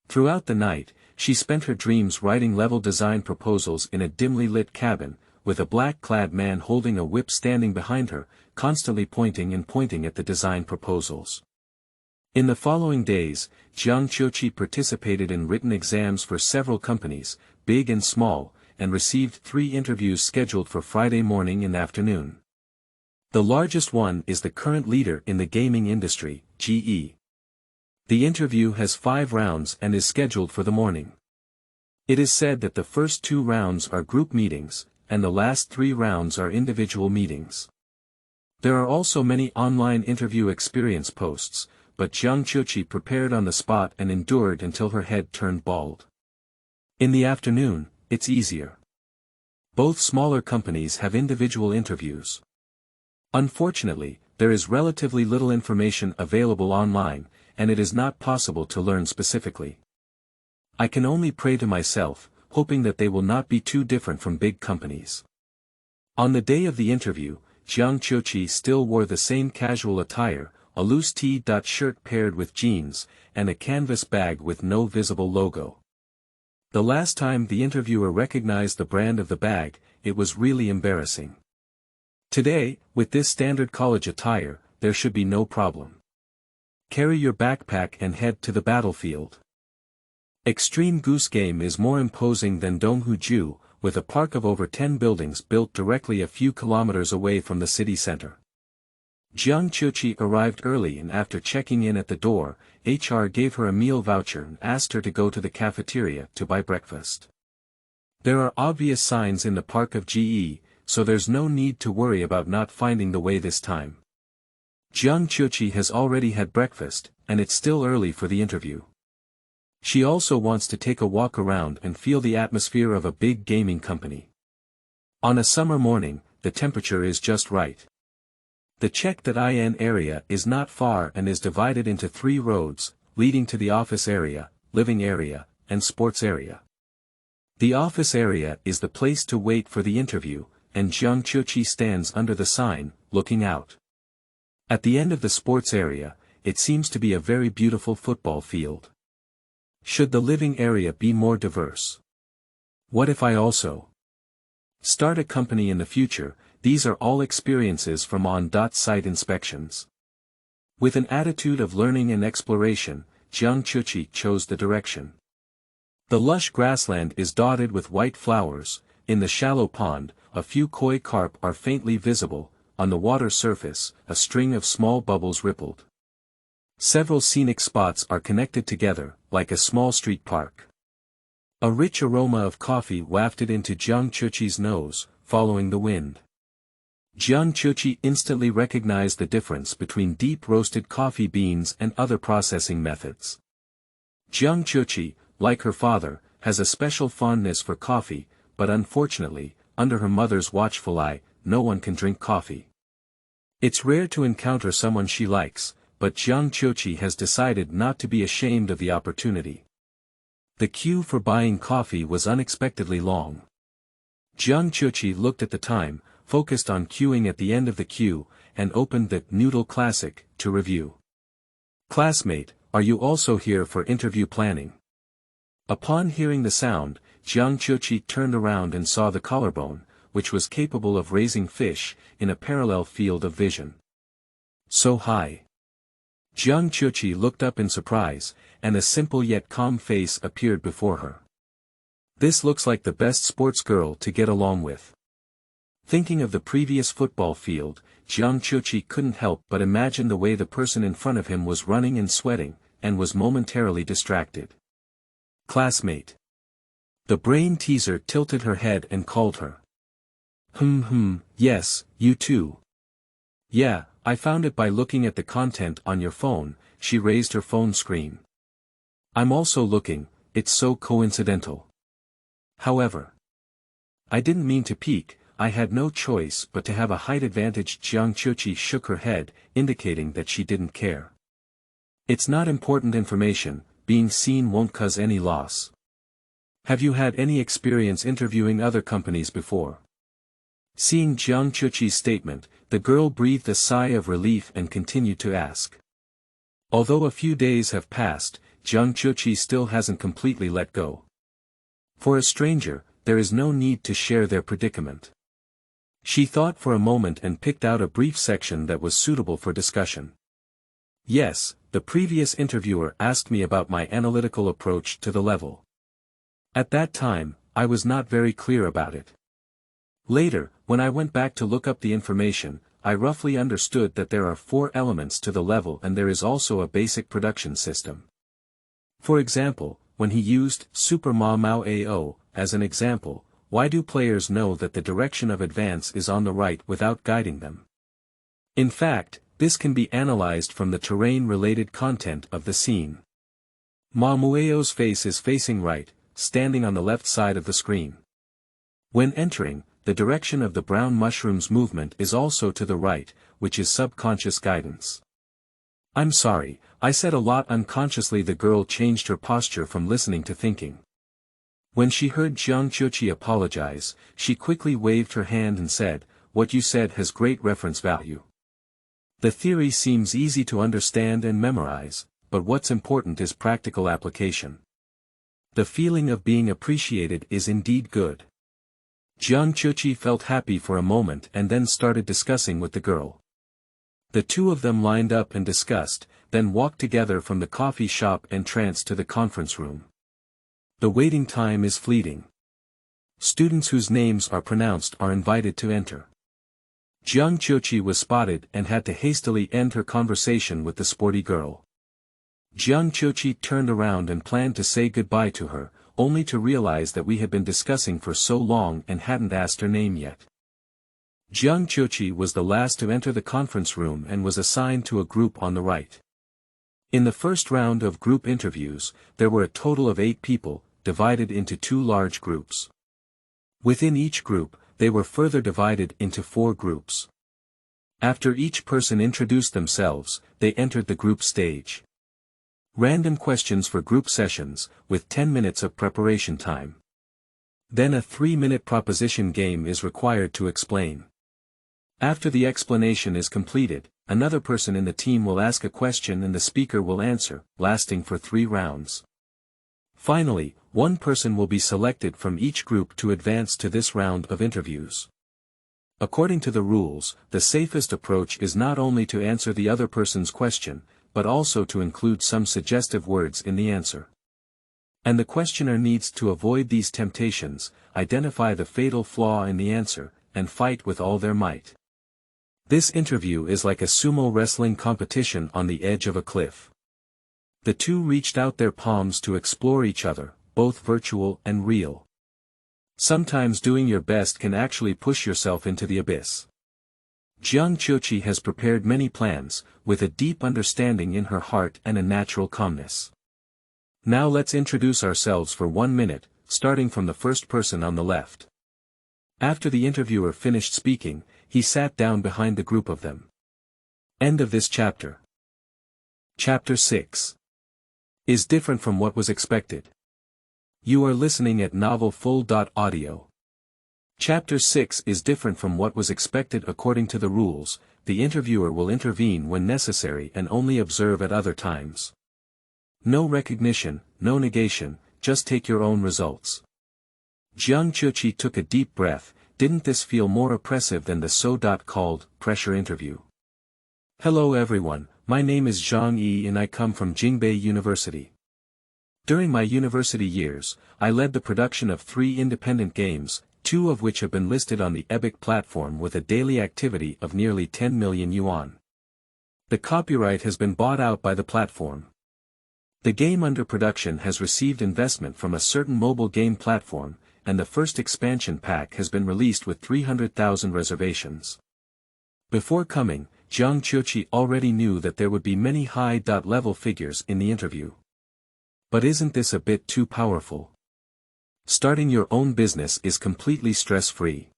Throughout the night, she spent her dreams writing level design proposals in a dimly lit cabin, with a black-clad man holding a whip standing behind her, constantly pointing at the design proposals. In the following days, Jiang Qiuqi participated in written exams for several companies, big and small, and received 3 interviews scheduled for Friday morning and afternoon. The largest one is the current leader in the gaming industry, GE. The interview has 5 rounds and is scheduled for the morning. It is said that the first 2 rounds are group meetings, and the last 3 rounds are individual meetings. There are also many online interview experience posts, but Jiang Qiuqi prepared on the spot and endured until her head turned bald. In the afternoon, it's easier. Both smaller companies have individual interviews. Unfortunately, there is relatively little information available online, and it is not possible to learn specifically. I can only pray to myself, hoping that they will not be too different from big companies. On the day of the interview, Jiang Qiuqi still wore the same casual attire, a loose T-shirt paired with jeans, and a canvas bag with no visible logo. The last time the interviewer recognized the brand of the bag, it was really embarrassing. Today, with this standard college attire, there should be no problem. Carry your backpack and head to the battlefield. Extreme Goose Game is more imposing than Donghu-ju, with a park of over 10 buildings built directly a few kilometers away from the city center. Jiang Qiuqi arrived early and after checking in at the door, HR gave her a meal voucher and asked her to go to the cafeteria to buy breakfast. There are obvious signs in the park of GE, so there's no need to worry about not finding the way this time. Jiang Qiuqi has already had breakfast, and it's still early for the interview. She also wants to take a walk around and feel the atmosphere of a big gaming company. On a summer morning, the temperature is just right. The Check.in area is not far and is divided into 3 roads, leading to the office area, living area, and sports area. The office area is the place to wait for the interview, and Jiang Qiuqi stands under the sign, looking out. At the end of the sports area, it seems to be a very beautiful football field. Should the living area be more diverse? What if I also start a company in the future? These are all experiences from on-site inspections. With an attitude of learning and exploration, Jiang Qiuqi chose the direction. The lush grassland is dotted with white flowers. In the shallow pond, a few koi carp are faintly visible. On the water surface, a string of small bubbles rippled. Several scenic spots are connected together, like a small street park. A rich aroma of coffee wafted into Jiang Qiuqi's nose, following the wind. Jiang Qiuqi instantly recognized the difference between deep-roasted coffee beans and other processing methods. Jiang Qiuqi, like her father, has a special fondness for coffee, but unfortunately, under her mother's watchful eye, no one can drink coffee. It's rare to encounter someone she likes, but Jiang Qiuqi has decided not to be ashamed of the opportunity. The queue for buying coffee was unexpectedly long. Jiang Qiuqi looked at the time, focused on queuing at the end of the queue, and opened the Noodle Classic to review. "Classmate, are you also here for interview planning?" Upon hearing the sound, Jiang Qiuqi turned around and saw the collarbone, which was capable of raising fish, in a parallel field of vision. So high. Jiang Qiuqi looked up in surprise, and a simple yet calm face appeared before her. This looks like the best sports girl to get along with. Thinking of the previous football field, Jiang Qiuqi couldn't help but imagine the way the person in front of him was running and sweating, and was momentarily distracted. Classmate. The brain teaser tilted her head and called her. Yes, you too. Yeah, I found it by looking at the content on your phone. She raised her phone screen. I'm also looking, it's so coincidental. However, I didn't mean to peek, I had no choice but to have a height advantage. Jiang Qiuqi shook her head, indicating that she didn't care. It's not important information, being seen won't cause any loss. Have you had any experience interviewing other companies before? Seeing Jiang Qiuqi's statement, the girl breathed a sigh of relief and continued to ask. Although a few days have passed, Jiang Qiuqi still hasn't completely let go. For a stranger, there is no need to share their predicament. She thought for a moment and picked out a brief section that was suitable for discussion. Yes, the previous interviewer asked me about my analytical approach to the level. At that time, I was not very clear about it. Later, when I went back to look up the information, I roughly understood that there are 4 elements to the level and there is also a basic production system. For example, when he used Super Ma Mao Ao as an example, why do players know that the direction of advance is on the right without guiding them? In fact, this can be analyzed from the terrain-related content of the scene. Ma Mueo's face is facing right, standing on the left side of the screen. When entering, the direction of the brown mushroom's movement is also to the right, which is subconscious guidance. I'm sorry, I said a lot unconsciously. The girl changed her posture from listening to thinking. When she heard Jiang Qiuqi apologize, she quickly waved her hand and said, "What you said has great reference value. The theory seems easy to understand and memorize, but what's important is practical application. The feeling of being appreciated is indeed good." Jiang Qiuqi felt happy for a moment and then started discussing with the girl. The two of them lined up and discussed, then walked together from the coffee shop entrance to the conference room. The waiting time is fleeting. Students whose names are pronounced are invited to enter. Jiang Qiuqi was spotted and had to hastily end her conversation with the sporty girl. Jiang Qiuqi turned around and planned to say goodbye to her, only to realize that we had been discussing for so long and hadn't asked her name yet. Jiang Qiuqi was the last to enter the conference room and was assigned to a group on the right. In the first round of group interviews, there were a total of 8 people, divided into 2 large groups. Within each group, they were further divided into 4 groups. After each person introduced themselves, they entered the group stage. Random questions for group sessions, with 10 minutes of preparation time. Then a 3-minute proposition game is required to explain. After the explanation is completed, another person in the team will ask a question and the speaker will answer, lasting for 3 rounds. Finally, one person will be selected from each group to advance to this round of interviews. According to the rules, the safest approach is not only to answer the other person's question, but also to include some suggestive words in the answer. And the questioner needs to avoid these temptations, identify the fatal flaw in the answer, and fight with all their might. This interview is like a sumo wrestling competition on the edge of a cliff. The two reached out their palms to explore each other, both virtual and real. Sometimes doing your best can actually push yourself into the abyss. Jiang Qiuqi has prepared many plans, with a deep understanding in her heart and a natural calmness. Now let's introduce ourselves for 1 minute, starting from the first person on the left. After the interviewer finished speaking, he sat down behind the group of them. End of this chapter. Chapter 6 is different from what was expected. You are listening at novelfull.audio. Chapter 6 is different from what was expected. According to the rules, the interviewer will intervene when necessary and only observe at other times. No recognition, no negation, just take your own results. Jiang Qiuqi took a deep breath. Didn't this feel more oppressive than the so-called pressure interview? Hello everyone, my name is Zhang Yi and I come from Jingbei University. During my university years, I led the production of 3 independent games, 2 of which have been listed on the Epic platform with a daily activity of nearly 10 million yuan. The copyright has been bought out by the platform. The game under production has received investment from a certain mobile game platform, and the first expansion pack has been released with 300,000 reservations. Before coming, Jiang Qiuqi already knew that there would be many high-level figures in the interview. But isn't this a bit too powerful? Starting your own business is completely stress-free.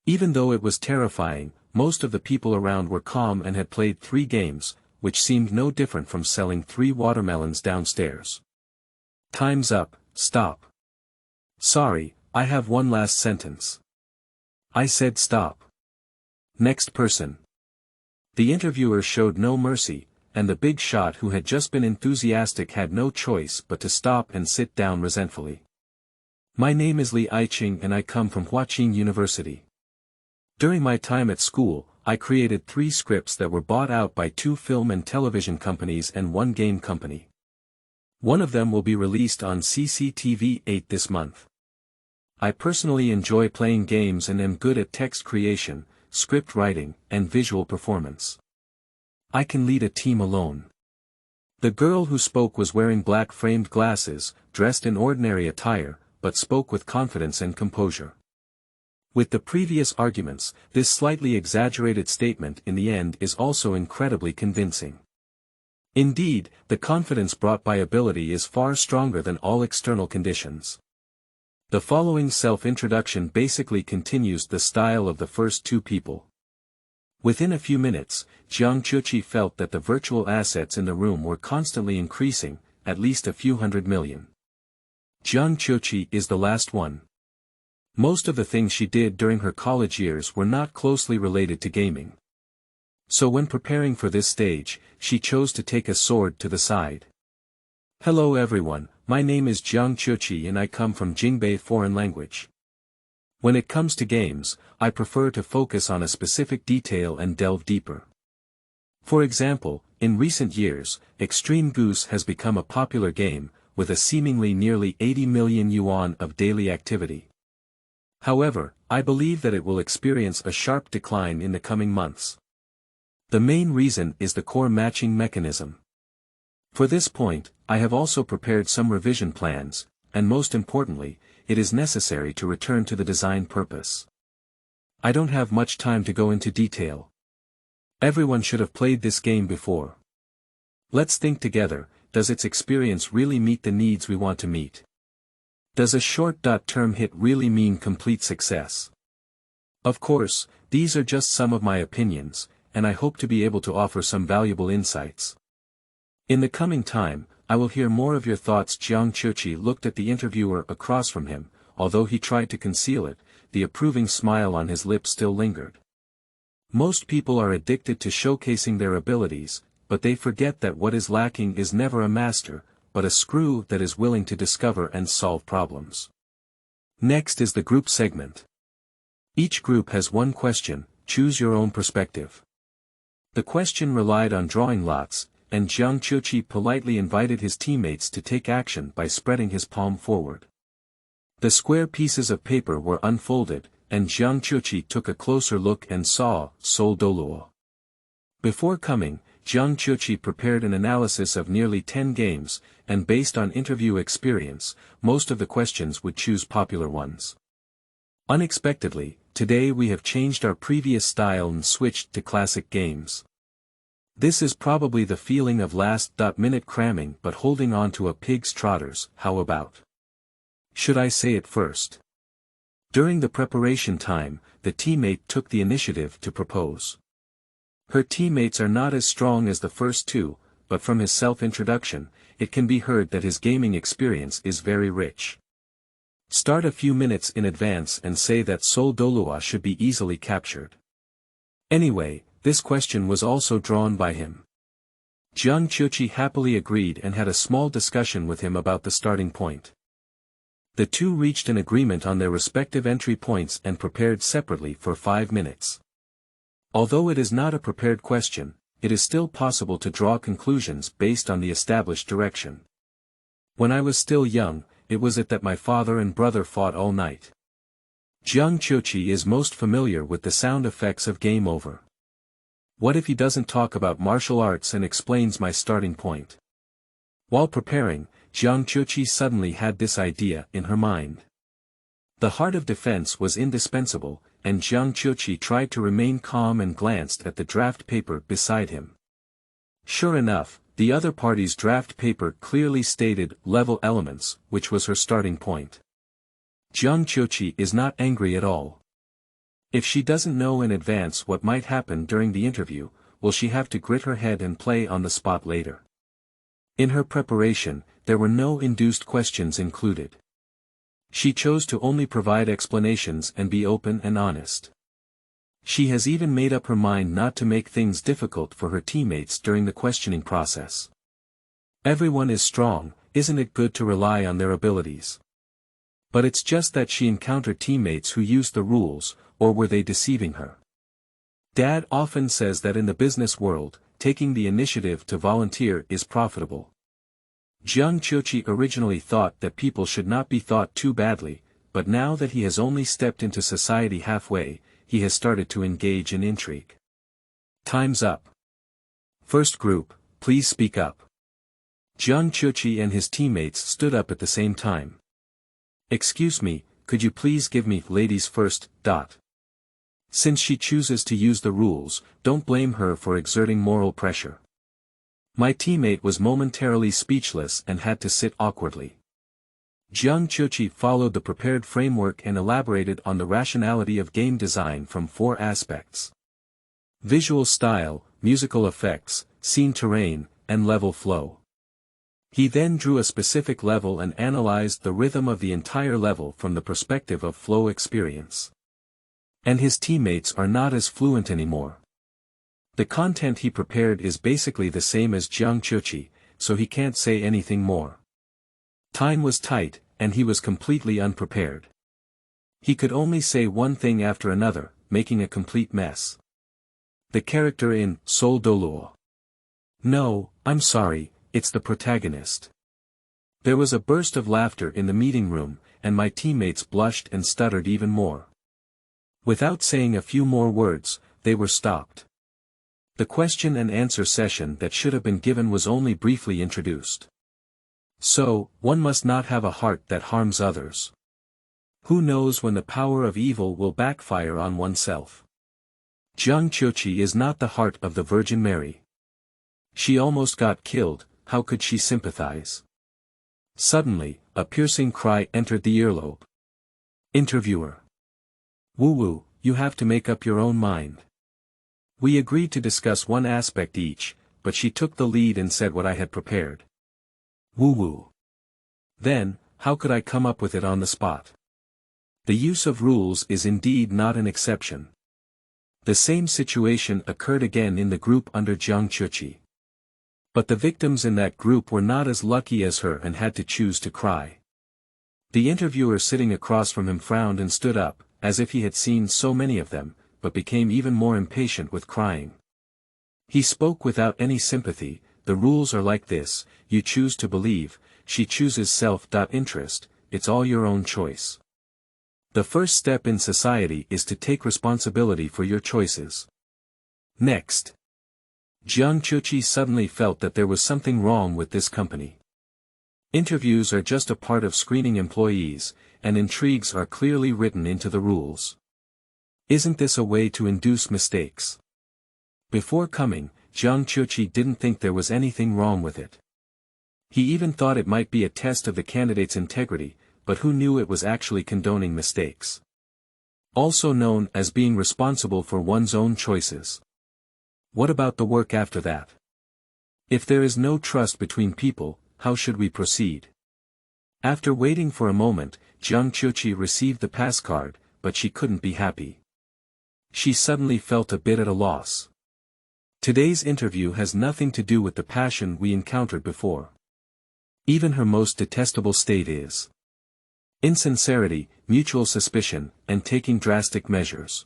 Even though it was terrifying, most of the people around were calm and had played 3 games, which seemed no different from selling 3 watermelons downstairs. Time's up, stop. Sorry, I have one last sentence. I said stop. Next person. The interviewer showed no mercy, and the big shot who had just been enthusiastic had no choice but to stop and sit down resentfully. My name is Li Aiqing and I come from Huaqing University. During my time at school, I created 3 scripts that were bought out by 2 film and television companies and 1 game company. One of them will be released on CCTV 8 this month. I personally enjoy playing games and am good at text creation, script writing, and visual performance. I can lead a team alone. The girl who spoke was wearing black framed glasses, dressed in ordinary attire, but spoke with confidence and composure. With the previous arguments, this slightly exaggerated statement in the end is also incredibly convincing. Indeed, the confidence brought by ability is far stronger than all external conditions. The following self-introduction basically continues the style of the first 2 people. Within a few minutes, Jiang Qiuqi felt that the virtual assets in the room were constantly increasing, at least a few hundred million. Jiang Qiuqi is the last one. Most of the things she did during her college years were not closely related to gaming. So when preparing for this stage, she chose to take a sword to the side. Hello everyone, my name is Jiang Qiuqi and I come from Jingbei Foreign Language. When it comes to games, I prefer to focus on a specific detail and delve deeper. For example, in recent years, Extreme Goose has become a popular game, with a seemingly nearly 80 million yuan of daily activity. However, I believe that it will experience a sharp decline in the coming months. The main reason is the core matching mechanism. For this point, I have also prepared some revision plans, and most importantly, it is necessary to return to the design purpose. I don't have much time to go into detail. Everyone should have played this game before. Let's think together, does its experience really meet the needs we want to meet? Does a short-term hit really mean complete success? Of course, these are just some of my opinions, and I hope to be able to offer some valuable insights. In the coming time, I will hear more of your thoughts. Jiang Qiuqi looked at the interviewer across from him, although he tried to conceal it, the approving smile on his lips still lingered. Most people are addicted to showcasing their abilities, but they forget that what is lacking is never a master, but a screw that is willing to discover and solve problems. Next is the group segment. Each group has 1 question, choose your own perspective. The question relied on drawing lots, and Jiang Qiuqi politely invited his teammates to take action by spreading his palm forward. The square pieces of paper were unfolded, and Jiang Qiuqi took a closer look and saw Sol Doluo. Before coming, Jiang Qiuqi prepared an analysis of nearly 10 games, and based on interview experience, most of the questions would choose popular ones. Unexpectedly, today we have changed our previous style and switched to classic games. This is probably the feeling of last-minute cramming but holding on to a pig's trotters. How about? Should I say it first? During the preparation time, the teammate took the initiative to propose. Her teammates are not as strong as the first 2, but from his self-introduction, it can be heard that his gaming experience is very rich. Start a few minutes in advance and say that Sol Dolua should be easily captured. Anyway, this question was also drawn by him. Jiang Qiuqi happily agreed and had a small discussion with him about the starting point. The 2 reached an agreement on their respective entry points and prepared separately for 5 minutes. Although it is not a prepared question, it is still possible to draw conclusions based on the established direction. When I was still young, it was that my father and brother fought all night. Jiang Qiuqi is most familiar with the sound effects of game over. What if he doesn't talk about martial arts and explains my starting point? While preparing, Jiang Qiuqi suddenly had this idea in her mind. The heart of defense was indispensable, and Jiang Qiuqi tried to remain calm and glanced at the draft paper beside him. Sure enough, the other party's draft paper clearly stated level elements, which was her starting point. Jiang Qiuqi is not angry at all. If she doesn't know in advance what might happen during the interview, will she have to grit her head and play on the spot later? In her preparation, there were no induced questions included. She chose to only provide explanations and be open and honest. She has even made up her mind not to make things difficult for her teammates during the questioning process. Everyone is strong, isn't it good to rely on their abilities? But it's just that she encountered teammates who used the rules, or were they deceiving her? Dad often says that in the business world, taking the initiative to volunteer is profitable. Jiang Qiuqi originally thought that people should not be thought too badly, but now that he has only stepped into society halfway, he has started to engage in intrigue. Time's up. First group, please speak up. Jiang Qiuqi and his teammates stood up at the same time. Excuse me, could you please give me ladies first, Since she chooses to use the rules, don't blame her for exerting moral pressure. My teammate was momentarily speechless and had to sit awkwardly. Jiang Qiuqi followed the prepared framework and elaborated on the rationality of game design from 4 aspects: visual style, musical effects, scene terrain, and level flow. He then drew a specific level and analyzed the rhythm of the entire level from the perspective of flow experience. And his teammates are not as fluent anymore. The content he prepared is basically the same as Jiang Qiuqi, so he can't say anything more. Time was tight, and he was completely unprepared. He could only say one thing after another, making a complete mess. The character in Sol Dolor. No, I'm sorry, it's the protagonist. There was a burst of laughter in the meeting room, and my teammates blushed and stuttered even more. Without saying a few more words, they were stopped. The question and answer session that should have been given was only briefly introduced. So, one must not have a heart that harms others. Who knows when the power of evil will backfire on oneself? Jiang Qiuqi is not the heart of the Virgin Mary. She almost got killed, how could she sympathize? Suddenly, a piercing cry entered the earlobe. Interviewer. Woo-woo, you have to make up your own mind. We agreed to discuss one aspect each, but she took the lead and said what I had prepared. Woo-woo. Then, how could I come up with it on the spot? The use of rules is indeed not an exception. The same situation occurred again in the group under Jiang Qiuqi. But the victims in that group were not as lucky as her and had to choose to cry. The interviewer sitting across from him frowned and stood up, as if he had seen so many of them, but became even more impatient with crying. He spoke without any sympathy. The rules are like this: you choose to believe, she chooses self-interest, it's all your own choice. The first step in society is to take responsibility for your choices. Next. Jiang Qiuqi suddenly felt that there was something wrong with this company. Interviews are just a part of screening employees, and intrigues are clearly written into the rules. Isn't this a way to induce mistakes? Before coming, Jiang Qiuqi didn't think there was anything wrong with it. He even thought it might be a test of the candidate's integrity, but who knew it was actually condoning mistakes? Also known as being responsible for one's own choices. What about the work after that? If there is no trust between people, how should we proceed? After waiting for a moment, Jiang Qiuqi received the pass card, but she couldn't be happy. She suddenly felt a bit at a loss. Today's interview has nothing to do with the passion we encountered before. Even her most detestable state is insincerity, mutual suspicion, and taking drastic measures.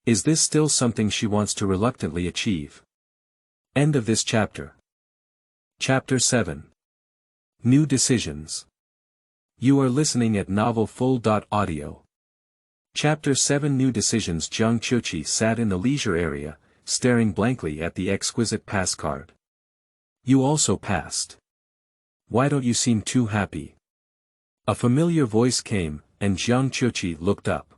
Is this still something she wants to reluctantly achieve? End of this chapter. Chapter 7. New decisions. You are listening at novelfull.audio. Chapter 7 New Decisions. Jiang Qiuqi sat in the leisure area, staring blankly at the exquisite pass card. You also passed. Why don't you seem too happy? A familiar voice came, and Jiang Qiuqi looked up.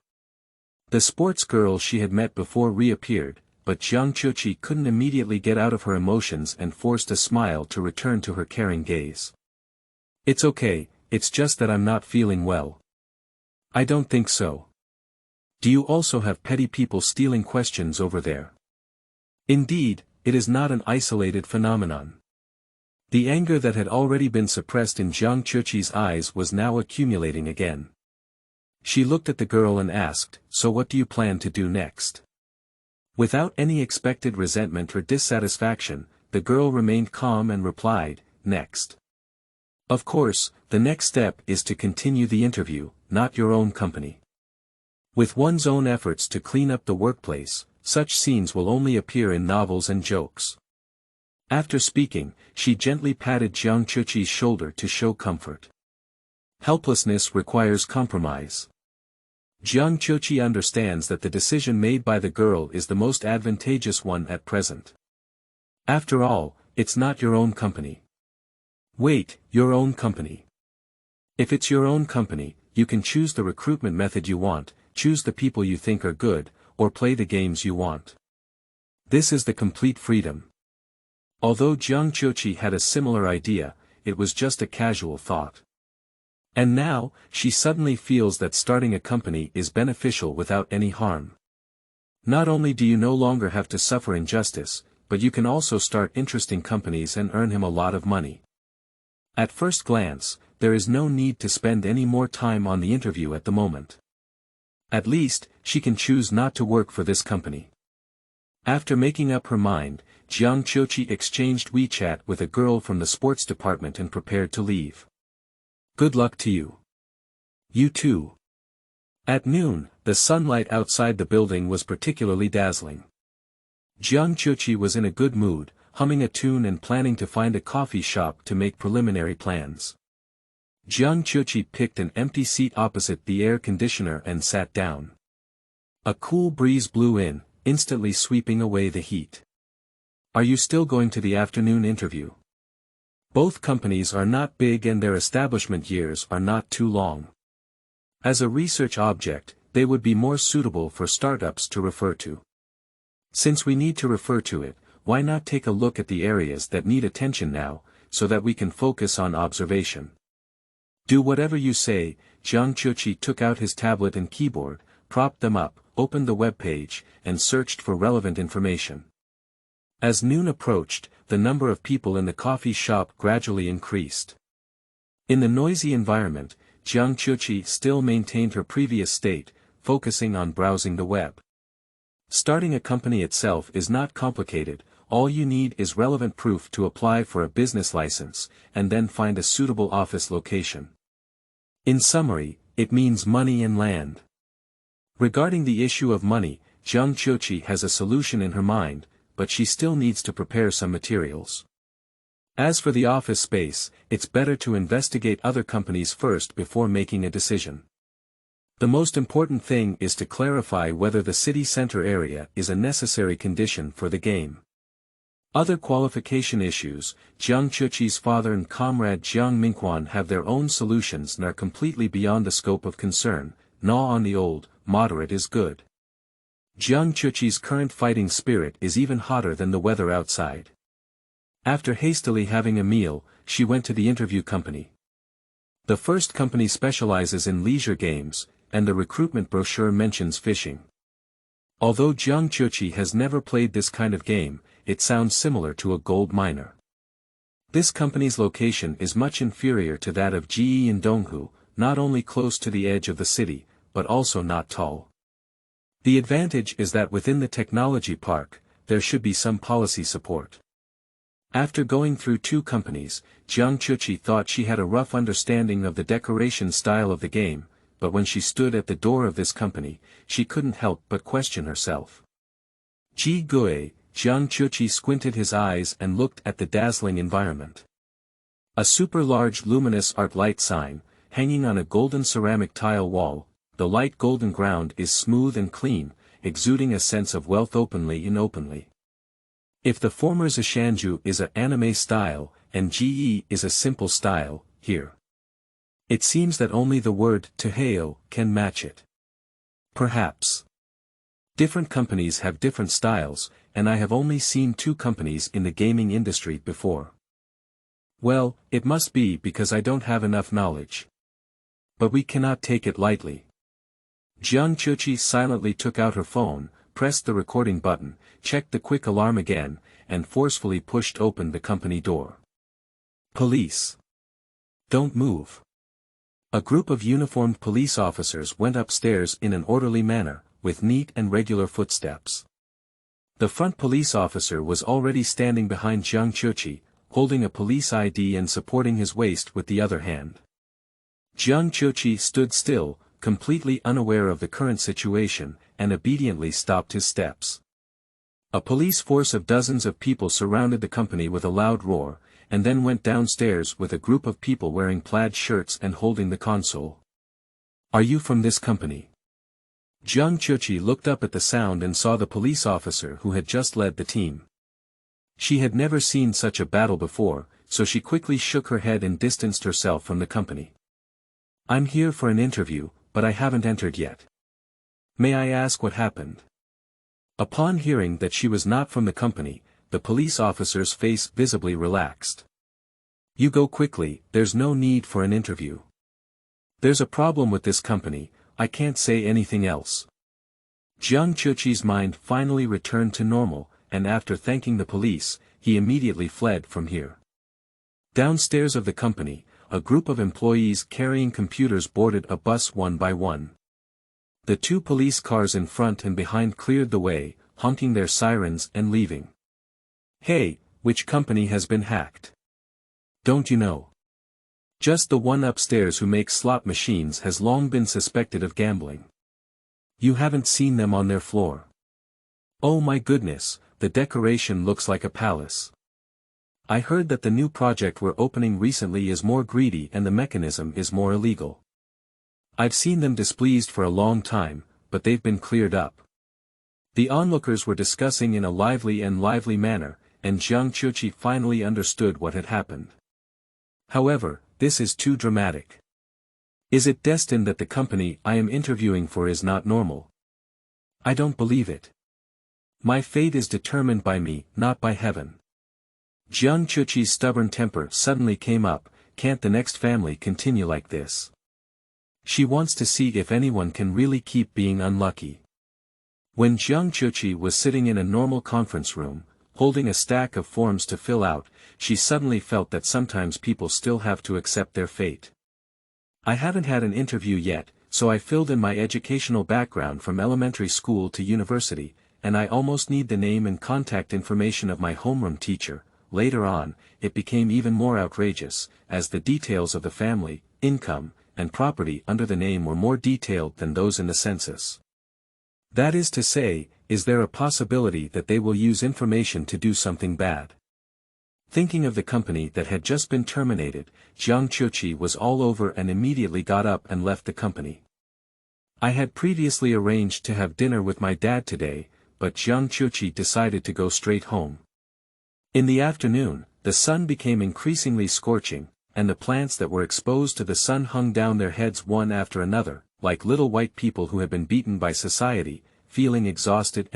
The sports girl she had met before reappeared, but Jiang Qiuqi couldn't immediately get out of her emotions and forced a smile to return to her caring gaze. It's okay, it's just that I'm not feeling well. I don't think so. Do you also have petty people stealing questions over there? Indeed, it is not an isolated phenomenon. The anger that had already been suppressed in Jiang Qiuqi's eyes was now accumulating again. She looked at the girl and asked, so what do you plan to do next? Without any expected resentment or dissatisfaction, the girl remained calm and replied, next. Of course, the next step is to continue the interview, not your own company. With one's own efforts to clean up the workplace, such scenes will only appear in novels and jokes. After speaking, she gently patted Jiang Qiuqi's shoulder to show comfort. Helplessness requires compromise. Jiang Qiuqi understands that the decision made by the girl is the most advantageous one at present. After all, it's not your own company. Wait, your own company. If it's your own company, you can choose the recruitment method you want, choose the people you think are good, or play the games you want. This is the complete freedom. Although Jiang Qiuqi had a similar idea, it was just a casual thought. And now, she suddenly feels that starting a company is beneficial without any harm. Not only do you no longer have to suffer injustice, but you can also start interesting companies and earn him a lot of money. At first glance, there is no need to spend any more time on the interview at the moment. At least, she can choose not to work for this company. After making up her mind, Jiang Qiuqi exchanged WeChat with a girl from the sports department and prepared to leave. Good luck to you. You too. At noon, the sunlight outside the building was particularly dazzling. Jiang Qiuqi was in a good mood, humming a tune and planning to find a coffee shop to make preliminary plans. Jiang Qiuqi picked an empty seat opposite the air conditioner and sat down. A cool breeze blew in, instantly sweeping away the heat. Are you still going to the afternoon interview? Both companies are not big and their establishment years are not too long. As a research object, they would be more suitable for startups to refer to. Since we need to refer to it, why not take a look at the areas that need attention now, so that we can focus on observation? Do whatever you say. Jiang Qiuqi took out his tablet and keyboard, propped them up, opened the web page, and searched for relevant information. As noon approached, the number of people in the coffee shop gradually increased. In the noisy environment, Jiang Qiuqi still maintained her previous state, focusing on browsing the web. Starting a company itself is not complicated, all you need is relevant proof to apply for a business license, and then find a suitable office location. In summary, it means money and land. Regarding the issue of money, Jiang Qiuqi has a solution in her mind, but she still needs to prepare some materials. As for the office space, it's better to investigate other companies first before making a decision. The most important thing is to clarify whether the city center area is a necessary condition for the game. Other qualification issues, Jiang Qiuqi's father and comrade Jiang Mingquan have their own solutions and are completely beyond the scope of concern. Gnaw on the old, moderate is good. Jiang Qiuqi's current fighting spirit is even hotter than the weather outside. After hastily having a meal, she went to the interview company. The first company specializes in leisure games, and the recruitment brochure mentions fishing. Although Jiang Qiuqi has never played this kind of game, it sounds similar to a gold miner. This company's location is much inferior to that of Ji and Donghu, not only close to the edge of the city, but also not tall. The advantage is that within the technology park, there should be some policy support. After going through two companies, Jiang Qiuqi thought she had a rough understanding of the decoration style of the game, but when she stood at the door of this company, she couldn't help but question herself. Ji Gui, Jiang Qiuqi squinted his eyes and looked at the dazzling environment. A super-large luminous art light sign, hanging on a golden ceramic tile wall, the light golden ground is smooth and clean, exuding a sense of wealth openly and openly. If the former Zishanju is a anime style, and GE is a simple style, here. It seems that only the word Taheo can match it. Perhaps. Different companies have different styles, and I have only seen 2 companies in the gaming industry before. Well, it must be because I don't have enough knowledge. But we cannot take it lightly. Jiang Qiuqi silently took out her phone, pressed the recording button, checked the quick alarm again, and forcefully pushed open the company door. Police. Don't move. A group of uniformed police officers went upstairs in an orderly manner, with neat and regular footsteps. The front police officer was already standing behind Jiang Qiuqi, holding a police ID and supporting his waist with the other hand. Jiang Qiuqi stood still, completely unaware of the current situation, and obediently stopped his steps. A police force of dozens of people surrounded the company with a loud roar, and then went downstairs with a group of people wearing plaid shirts and holding the console. Are you from this company? Jiang Qiuqi looked up at the sound and saw the police officer who had just led the team. She had never seen such a battle before, so she quickly shook her head and distanced herself from the company. I'm here for an interview, but I haven't entered yet. May I ask what happened? Upon hearing that she was not from the company, the police officer's face visibly relaxed. You go quickly, there's no need for an interview. There's a problem with this company, I can't say anything else. Jiang Qiuqi's mind finally returned to normal, and after thanking the police, he immediately fled from here. Downstairs of the company, a group of employees carrying computers boarded a bus one by one. The 2 police cars in front and behind cleared the way, honking their sirens and leaving. Hey, which company has been hacked? Don't you know? Just the one upstairs who makes slot machines has long been suspected of gambling. You haven't seen them on their floor. Oh my goodness, the decoration looks like a palace. I heard that the new project we're opening recently is more greedy and the mechanism is more illegal. I've seen them displeased for a long time, but they've been cleared up. The onlookers were discussing in a lively manner, and Jiang Qiuqi finally understood what had happened. However, this is too dramatic. Is it destined that the company I am interviewing for is not normal? I don't believe it. My fate is determined by me, not by heaven. Jiang Qiuqi's stubborn temper suddenly came up, can't the next family continue like this? She wants to see if anyone can really keep being unlucky. When Jiang Qiuqi was sitting in a normal conference room, holding a stack of forms to fill out, she suddenly felt that sometimes people still have to accept their fate. I haven't had an interview yet, so I filled in my educational background from elementary school to university, and I almost need the name and contact information of my homeroom teacher. Later on, it became even more outrageous, as the details of the family, income, and property under the name were more detailed than those in the census. That is to say, is there a possibility that they will use information to do something bad? Thinking of the company that had just been terminated, Jiang Qiuqi was all over and immediately got up and left the company. I had previously arranged to have dinner with my dad today, but Jiang Qiuqi decided to go straight home. In the afternoon, the sun became increasingly scorching, and the plants that were exposed to the sun hung down their heads one after another, like little white people who had been beaten by society, feeling exhausted.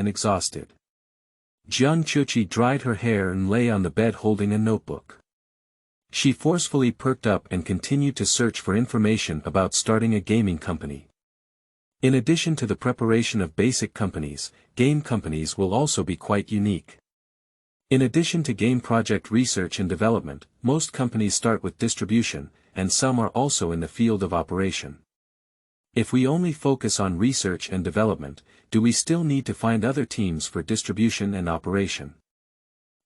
Jiang Qiuqi dried her hair and lay on the bed holding a notebook. She forcefully perked up and continued to search for information about starting a gaming company. In addition to the preparation of basic companies, game companies will also be quite unique. In addition to game project research and development, most companies start with distribution, and some are also in the field of operation. If we only focus on research and development, do we still need to find other teams for distribution and operation?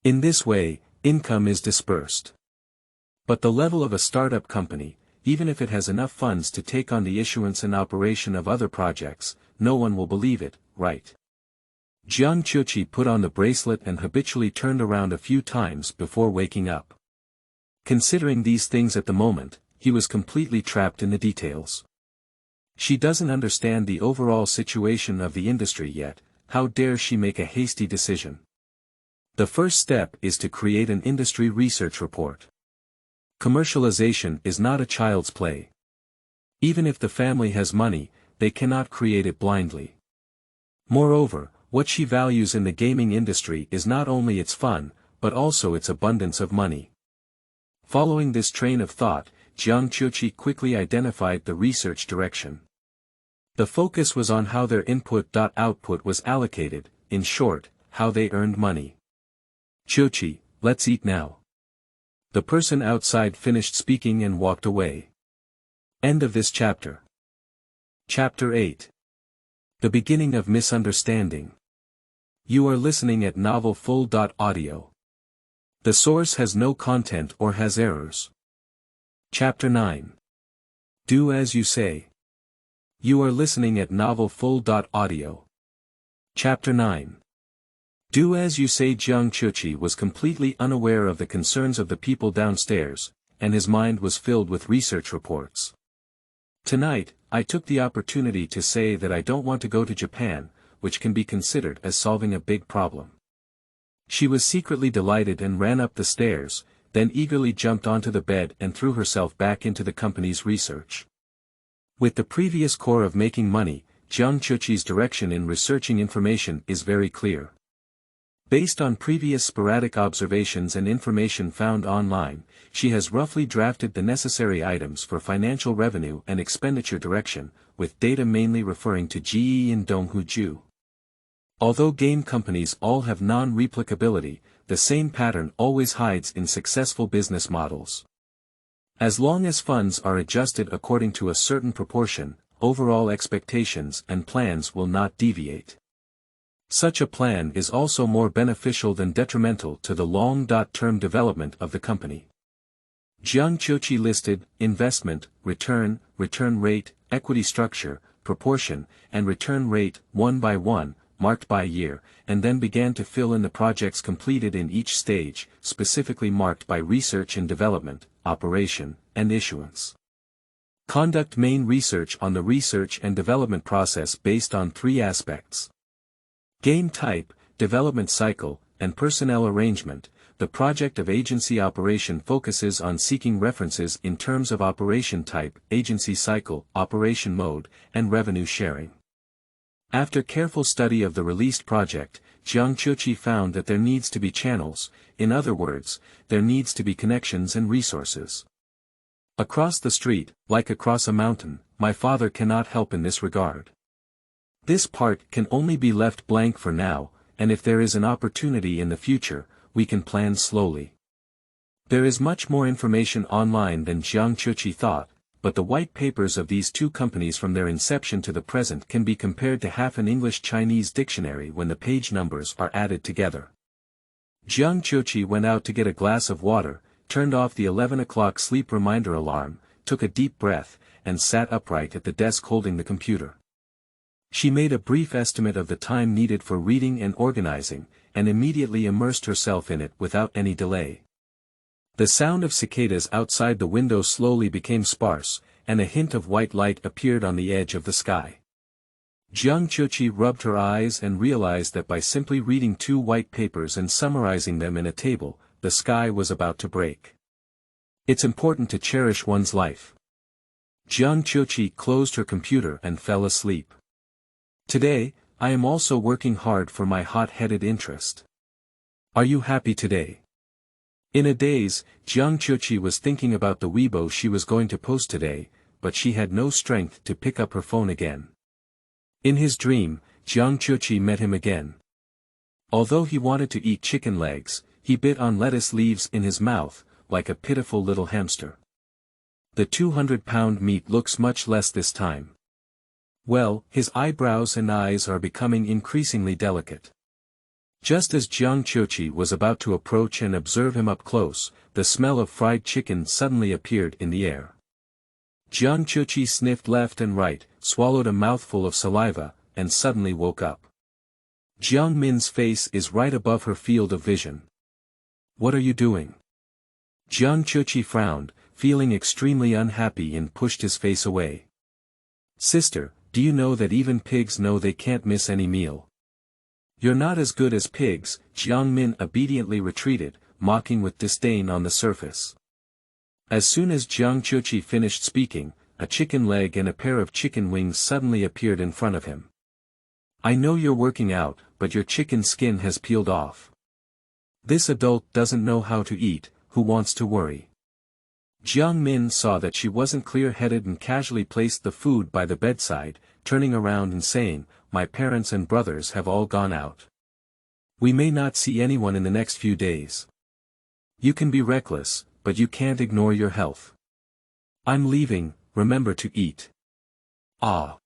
In this way, income is dispersed. But the level of a startup company, even if it has enough funds to take on the issuance and operation of other projects, no one will believe it, right? Jiang Qiuqi put on the bracelet and habitually turned around a few times before waking up. Considering these things at the moment, he was completely trapped in the details. She doesn't understand the overall situation of the industry yet. How dare she make a hasty decision? The first step is to create an industry research report. Commercialization is not a child's play. Even if the family has money, they cannot create it blindly. Moreover, what she values in the gaming industry is not only its fun, but also its abundance of money. Following this train of thought, Jiang Qiuqi quickly identified the research direction. The focus was on how their input-output was allocated, in short, how they earned money. Qiuqi, let's eat now. The person outside finished speaking and walked away. End of this chapter. Chapter 8. The beginning of misunderstanding. You are listening at Novel Full.audio. The source has no content or has errors. Chapter 9. Do as you say. You are listening at Novel Full.audio. Chapter 9. Do as you say. Jiang Qiuqi was completely unaware of the concerns of the people downstairs, and his mind was filled with research reports. Tonight, I took the opportunity to say that I don't want to go to Japan, which can be considered as solving a big problem. She was secretly delighted and ran up the stairs, then eagerly jumped onto the bed and threw herself back into the company's research. With the previous core of making money, Jiang Qiuqi's direction in researching information is very clear. Based on previous sporadic observations and information found online, she has roughly drafted the necessary items for financial revenue and expenditure direction, with data mainly referring to GE and Donghuju. Although game companies all have non-replicability, the same pattern always hides in successful business models. As long as funds are adjusted according to a certain proportion, overall expectations and plans will not deviate. Such a plan is also more beneficial than detrimental to the long-term development of the company. Jiang Qiuqi listed investment, return rate, equity structure, proportion, and return rate one by one, marked by year, and then began to fill in the projects completed in each stage, specifically marked by research and development, operation, and issuance. Conduct main research on the research and development process based on three aspects: game type, development cycle, and personnel arrangement. The project of agency operation focuses on seeking references in terms of operation type, agency cycle, operation mode, and revenue sharing. After careful study of the released project, Jiang Qiuqi found that there needs to be channels, in other words, there needs to be connections and resources. Across the street, like across a mountain, my father cannot help in this regard. This part can only be left blank for now, and if there is an opportunity in the future, we can plan slowly. There is much more information online than Jiang Qiuqi thought, but the white papers of these two companies from their inception to the present can be compared to half an English-Chinese dictionary when the page numbers are added together. Jiang Qiuqi went out to get a glass of water, turned off the 11 o'clock sleep reminder alarm, took a deep breath, and sat upright at the desk holding the computer. She made a brief estimate of the time needed for reading and organizing, and immediately immersed herself in it without any delay. The sound of cicadas outside the window slowly became sparse, and a hint of white light appeared on the edge of the sky. Jiang Qiuqi rubbed her eyes and realized that by simply reading two white papers and summarizing them in a table, the sky was about to break. It's important to cherish one's life. Jiang Qiuqi closed her computer and fell asleep. Today, I am also working hard for my hot-headed interest. Are you happy today? In a daze, Jiang Qiuqi was thinking about the Weibo she was going to post today, but she had no strength to pick up her phone again. In his dream, Jiang Qiuqi met him again. Although he wanted to eat chicken legs, he bit on lettuce leaves in his mouth, like a pitiful little hamster. The 200-pound meat looks much less this time. Well, his eyebrows and eyes are becoming increasingly delicate. Just as Jiang Qiuqi was about to approach and observe him up close, the smell of fried chicken suddenly appeared in the air. Jiang Qiuqi sniffed left and right, swallowed a mouthful of saliva, and suddenly woke up. Jiang Min's face is right above her field of vision. What are you doing? Jiang Qiuqi frowned, feeling extremely unhappy, and pushed his face away. Sister, do you know that even pigs know they can't miss any meal? You're not as good as pigs, Jiang Min obediently retreated, mocking with disdain on the surface. As soon as Jiang Qiuqi finished speaking, a chicken leg and a pair of chicken wings suddenly appeared in front of him. I know you're working out, but your chicken skin has peeled off. This adult doesn't know how to eat, who wants to worry? Jiang Min saw that she wasn't clear-headed and casually placed the food by the bedside, turning around and saying, my parents and brothers have all gone out. We may not see anyone in the next few days. You can be reckless, but you can't ignore your health. I'm leaving, remember to eat. Ah.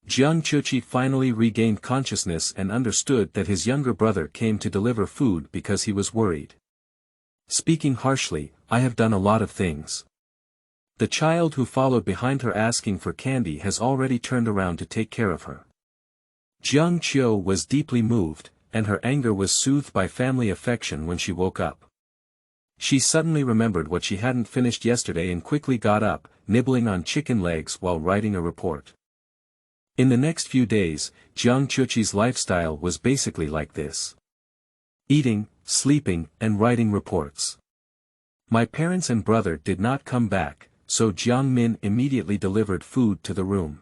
Jiang Qiuqi finally regained consciousness and understood that his younger brother came to deliver food because he was worried. Speaking harshly, I have done a lot of things. The child who followed behind her asking for candy has already turned around to take care of her. Jiang Qiuqi was deeply moved, and her anger was soothed by family affection when she woke up. She suddenly remembered what she hadn't finished yesterday and quickly got up, nibbling on chicken legs while writing a report. In the next few days, Jiang Qiuqi's lifestyle was basically like this. Eating, sleeping, and writing reports. My parents and brother did not come back, so Jiang Min immediately delivered food to the room.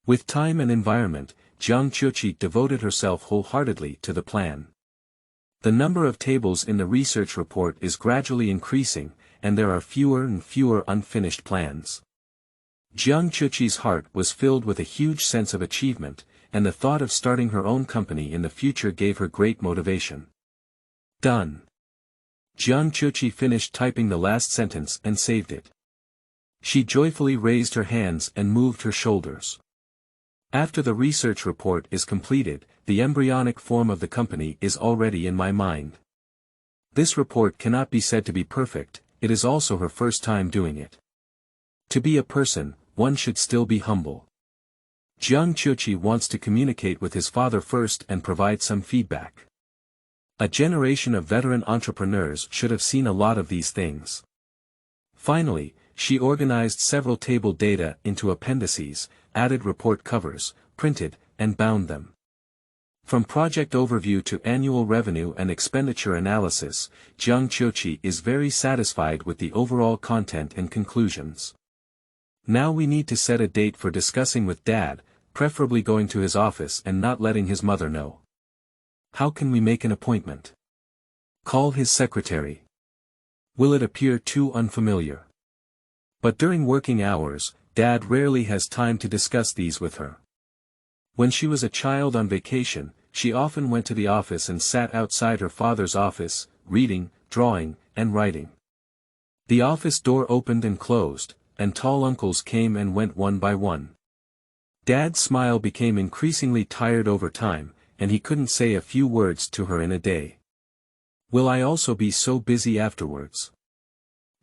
With time and environment, Jiang Qiuqi devoted herself wholeheartedly to the plan. The number of tables in the research report is gradually increasing, and there are fewer and fewer unfinished plans. Jiang Qiuqi's heart was filled with a huge sense of achievement, and the thought of starting her own company in the future gave her great motivation. Done. Jiang Qiuqi finished typing the last sentence and saved it. She joyfully raised her hands and moved her shoulders. After the research report is completed, the embryonic form of the company is already in my mind. This report cannot be said to be perfect, it is also her first time doing it. To be a person, one should still be humble. Jiang Qiuqi wants to communicate with his father first and provide some feedback. A generation of veteran entrepreneurs should have seen a lot of these things. Finally, she organized several table data into appendices, added report covers, printed, and bound them. From project overview to annual revenue and expenditure analysis, Jiang Qiuqi is very satisfied with the overall content and conclusions. Now we need to set a date for discussing with Dad, preferably going to his office and not letting his mother know. How can we make an appointment? Call his secretary. Will it appear too unfamiliar? But during working hours, Dad rarely has time to discuss these with her. When she was a child on vacation, she often went to the office and sat outside her father's office, reading, drawing, and writing. The office door opened and closed, and tall uncles came and went one by one. Dad's smile became increasingly tired over time, and he couldn't say a few words to her in a day. Will I also be so busy afterwards?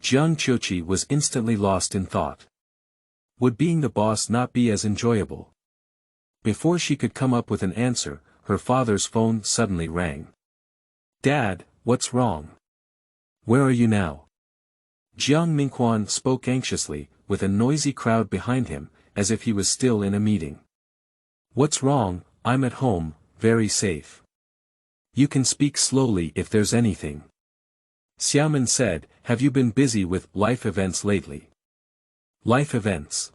Jiang Qiuqi was instantly lost in thought. Would being the boss not be as enjoyable? Before she could come up with an answer, her father's phone suddenly rang. Dad, what's wrong? Where are you now? Jiang Mingquan spoke anxiously, with a noisy crowd behind him, as if he was still in a meeting. What's wrong? I'm at home, very safe. You can speak slowly if there's anything. Xiaomin said, have you been busy with life events lately? Life events.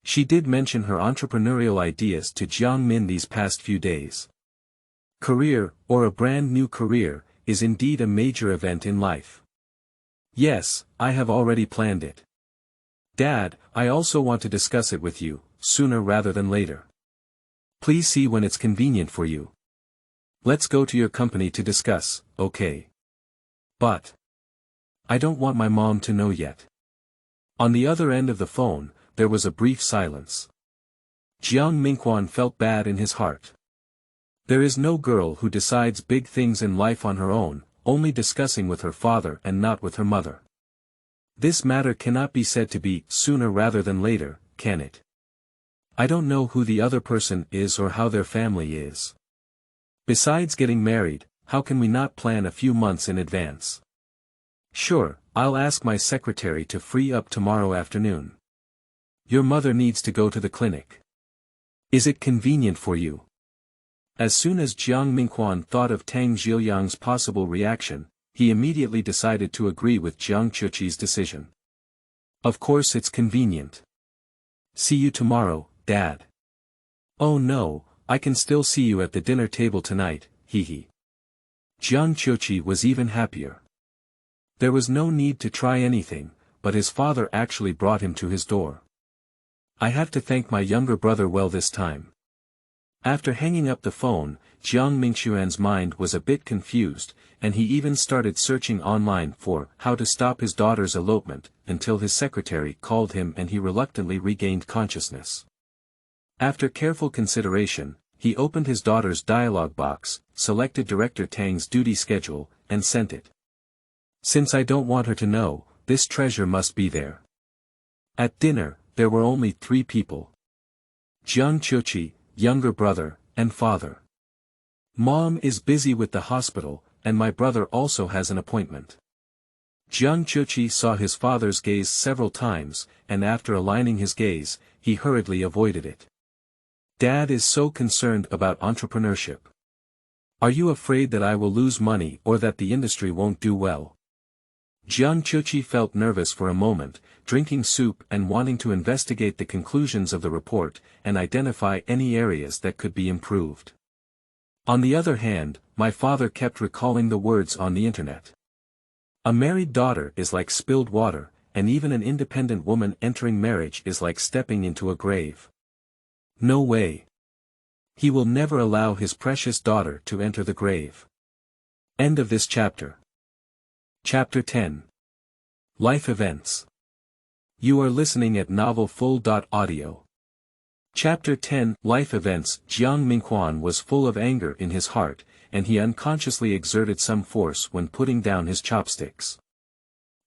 She did mention her entrepreneurial ideas to Jiang Min these past few days. Career, or a brand new career, is indeed a major event in life. Yes, I have already planned it. Dad, I also want to discuss it with you, sooner rather than later. Please see when it's convenient for you. Let's go to your company to discuss, okay? But I don't want my mom to know yet. On the other end of the phone, there was a brief silence. Jiang Mingquan felt bad in his heart. There is no girl who decides big things in life on her own, only discussing with her father and not with her mother. This matter cannot be said to be sooner rather than later, can it? I don't know who the other person is or how their family is. Besides getting married, how can we not plan a few months in advance? Sure, I'll ask my secretary to free up tomorrow afternoon. Your mother needs to go to the clinic. Is it convenient for you? As soon as Jiang Mingquan thought of Tang Zhiyang's possible reaction, he immediately decided to agree with Jiang Qiuqi's decision. Of course it's convenient. See you tomorrow, Dad. Oh no, I can still see you at the dinner table tonight, hee. Jiang Qiuqi was even happier. There was no need to try anything, but his father actually brought him to his door. I have to thank my younger brother well this time. After hanging up the phone, Jiang Mingquan's mind was a bit confused, and he even started searching online for how to stop his daughter's elopement, until his secretary called him and he reluctantly regained consciousness. After careful consideration, he opened his daughter's dialog box, selected Director Tang's duty schedule, and sent it. Since I don't want her to know, this treasure must be there. At dinner, there were only 3 people. Jiang Qiuqi, younger brother, and father. Mom is busy with the hospital, and my brother also has an appointment. Jiang Qiuqi saw his father's gaze several times, and after aligning his gaze, he hurriedly avoided it. Dad is so concerned about entrepreneurship. Are you afraid that I will lose money or that the industry won't do well? Jiang Qiuqi felt nervous for a moment, drinking soup and wanting to investigate the conclusions of the report and identify any areas that could be improved. On the other hand, my father kept recalling the words on the internet. A married daughter is like spilled water, and even an independent woman entering marriage is like stepping into a grave. No way. He will never allow his precious daughter to enter the grave. End of this chapter. Chapter 10. Life Events. You are listening at novelfull.audio. Chapter 10. Life Events. Jiang Mingquan was full of anger in his heart, and he unconsciously exerted some force when putting down his chopsticks.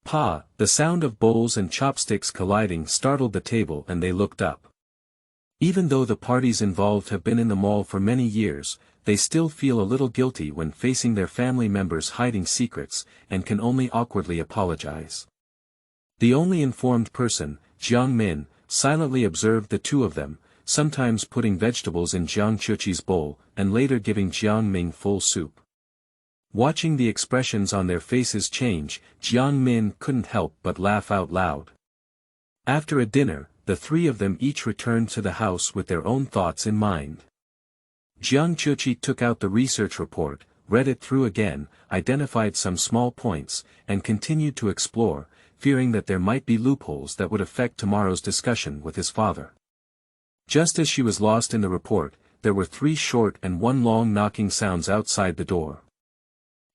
Pa! The sound of bowls and chopsticks colliding startled the table and they looked up. Even though the parties involved have been in the mall for many years, they still feel a little guilty when facing their family members hiding secrets, and can only awkwardly apologize. The only informed person, Jiang Min, silently observed the 2 of them, sometimes putting vegetables in Jiang Qiuqi's bowl, and later giving Jiang Ming full soup. Watching the expressions on their faces change, Jiang Min couldn't help but laugh out loud. After a dinner, the 3 of them each returned to the house with their own thoughts in mind. Jiang Qiuqi took out the research report, read it through again, identified some small points, and continued to explore, fearing that there might be loopholes that would affect tomorrow's discussion with his father. Just as she was lost in the report, there were 3 short and 1 long knocking sounds outside the door.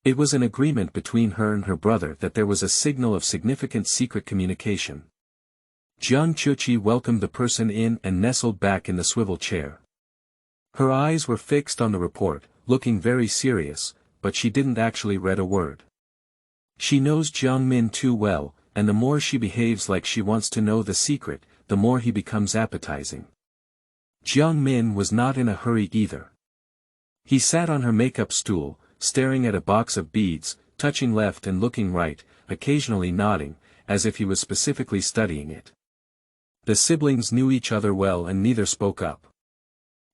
It was an agreement between her and her brother that there was a signal of significant secret communication. Jiang Qiuqi welcomed the person in and nestled back in the swivel chair. Her eyes were fixed on the report, looking very serious, but she didn't actually read a word. She knows Jiang Min too well, and the more she behaves like she wants to know the secret, the more he becomes appetizing. Jiang Min was not in a hurry either. He sat on her makeup stool, staring at a box of beads, touching left and looking right, occasionally nodding, as if he was specifically studying it. The siblings knew each other well and neither spoke up.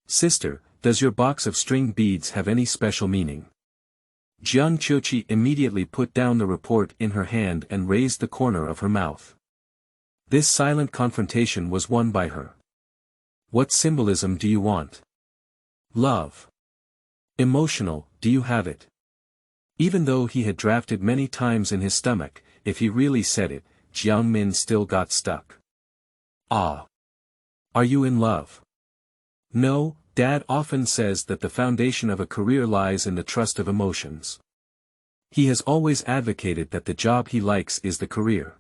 Sister, does your box of string beads have any special meaning? Jiang Qiuqi immediately put down the report in her hand and raised the corner of her mouth. This silent confrontation was won by her. What symbolism do you want? Love. Emotional, do you have it? Even though he had drafted many times in his stomach, if he really said it, Jiang Min still got stuck. Ah. Are you in love? No, Dad often says that the foundation of a career lies in the trust of emotions. He has always advocated that the job he likes is the career.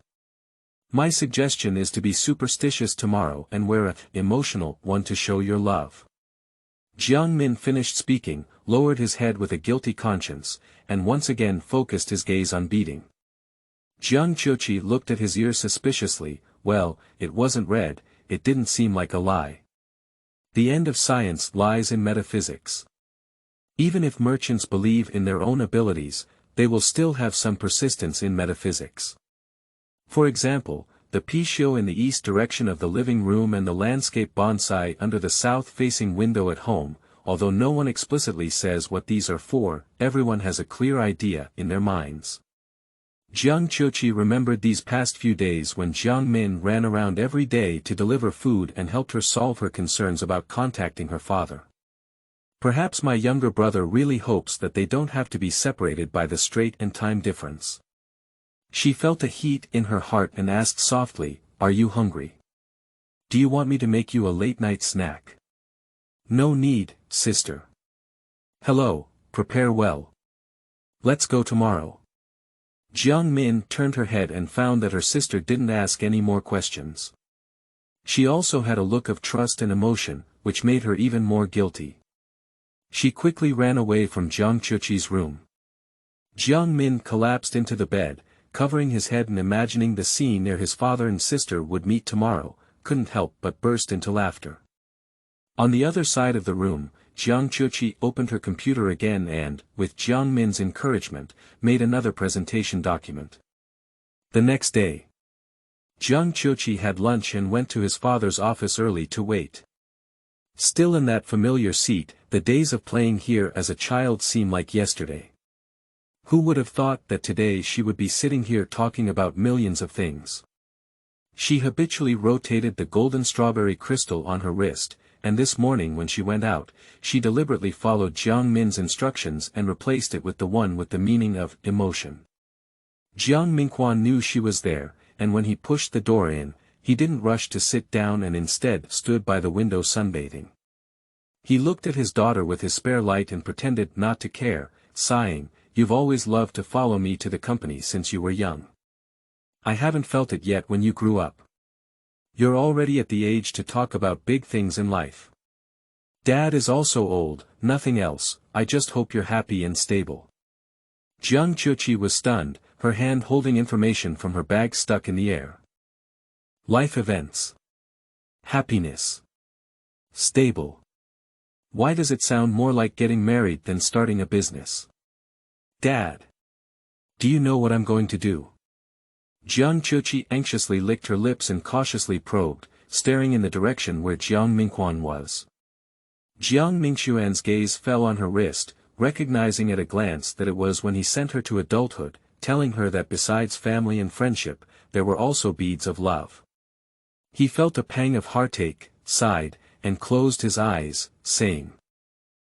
My suggestion is to be superstitious tomorrow and wear a emotional one to show your love. Jiang Min finished speaking, lowered his head with a guilty conscience, and once again focused his gaze on beading. Jiang Qiuqi looked at his ear suspiciously. Well, it wasn't red, it didn't seem like a lie. The end of science lies in metaphysics. Even if merchants believe in their own abilities, they will still have some persistence in metaphysics. For example, the pishio in the east direction of the living room and the landscape bonsai under the south-facing window at home. Although no one explicitly says what these are for, everyone has a clear idea in their minds. Jiang Qiuqi remembered these past few days when Jiang Min ran around every day to deliver food and helped her solve her concerns about contacting her father. Perhaps my younger brother really hopes that they don't have to be separated by the strait and time difference. She felt a heat in her heart and asked softly, "Are you hungry? Do you want me to make you a late-night snack?" "No need, sister. Hello, prepare well. Let's go tomorrow." Jiang Min turned her head and found that her sister didn't ask any more questions. She also had a look of trust and emotion, which made her even more guilty. She quickly ran away from Jiang Qiuqi's room. Jiang Min collapsed into the bed, covering his head and imagining the scene where his father and sister would meet tomorrow, couldn't help but burst into laughter. On the other side of the room, Jiang Qiuqi opened her computer again and, with Jiang Min's encouragement, made another presentation document. The next day, Jiang Qiuqi had lunch and went to his father's office early to wait. Still in that familiar seat, the days of playing here as a child seem like yesterday. Who would have thought that today she would be sitting here talking about millions of things? She habitually rotated the golden strawberry crystal on her wrist, and this morning when she went out, she deliberately followed Jiang Min's instructions and replaced it with the one with the meaning of emotion. Jiang Mingquan knew she was there, and when he pushed the door in, he didn't rush to sit down and instead stood by the window sunbathing. He looked at his daughter with his spare light and pretended not to care, sighing, "You've always loved to follow me to the company since you were young. I haven't felt it yet when you grew up. You're already at the age to talk about big things in life. Dad is also old, nothing else, I just hope you're happy and stable." Jiang Qiuqi was stunned, her hand holding information from her bag stuck in the air. Life events. Happiness. Stable. Why does it sound more like getting married than starting a business? Dad. Do you know what I'm going to do? Jiang Qiuqi anxiously licked her lips and cautiously probed, staring in the direction where Jiang Mingquan was. Jiang Mingquan's gaze fell on her wrist, recognizing at a glance that it was when he sent her to adulthood, telling her that besides family and friendship, there were also beads of love. He felt a pang of heartache, sighed, and closed his eyes, saying,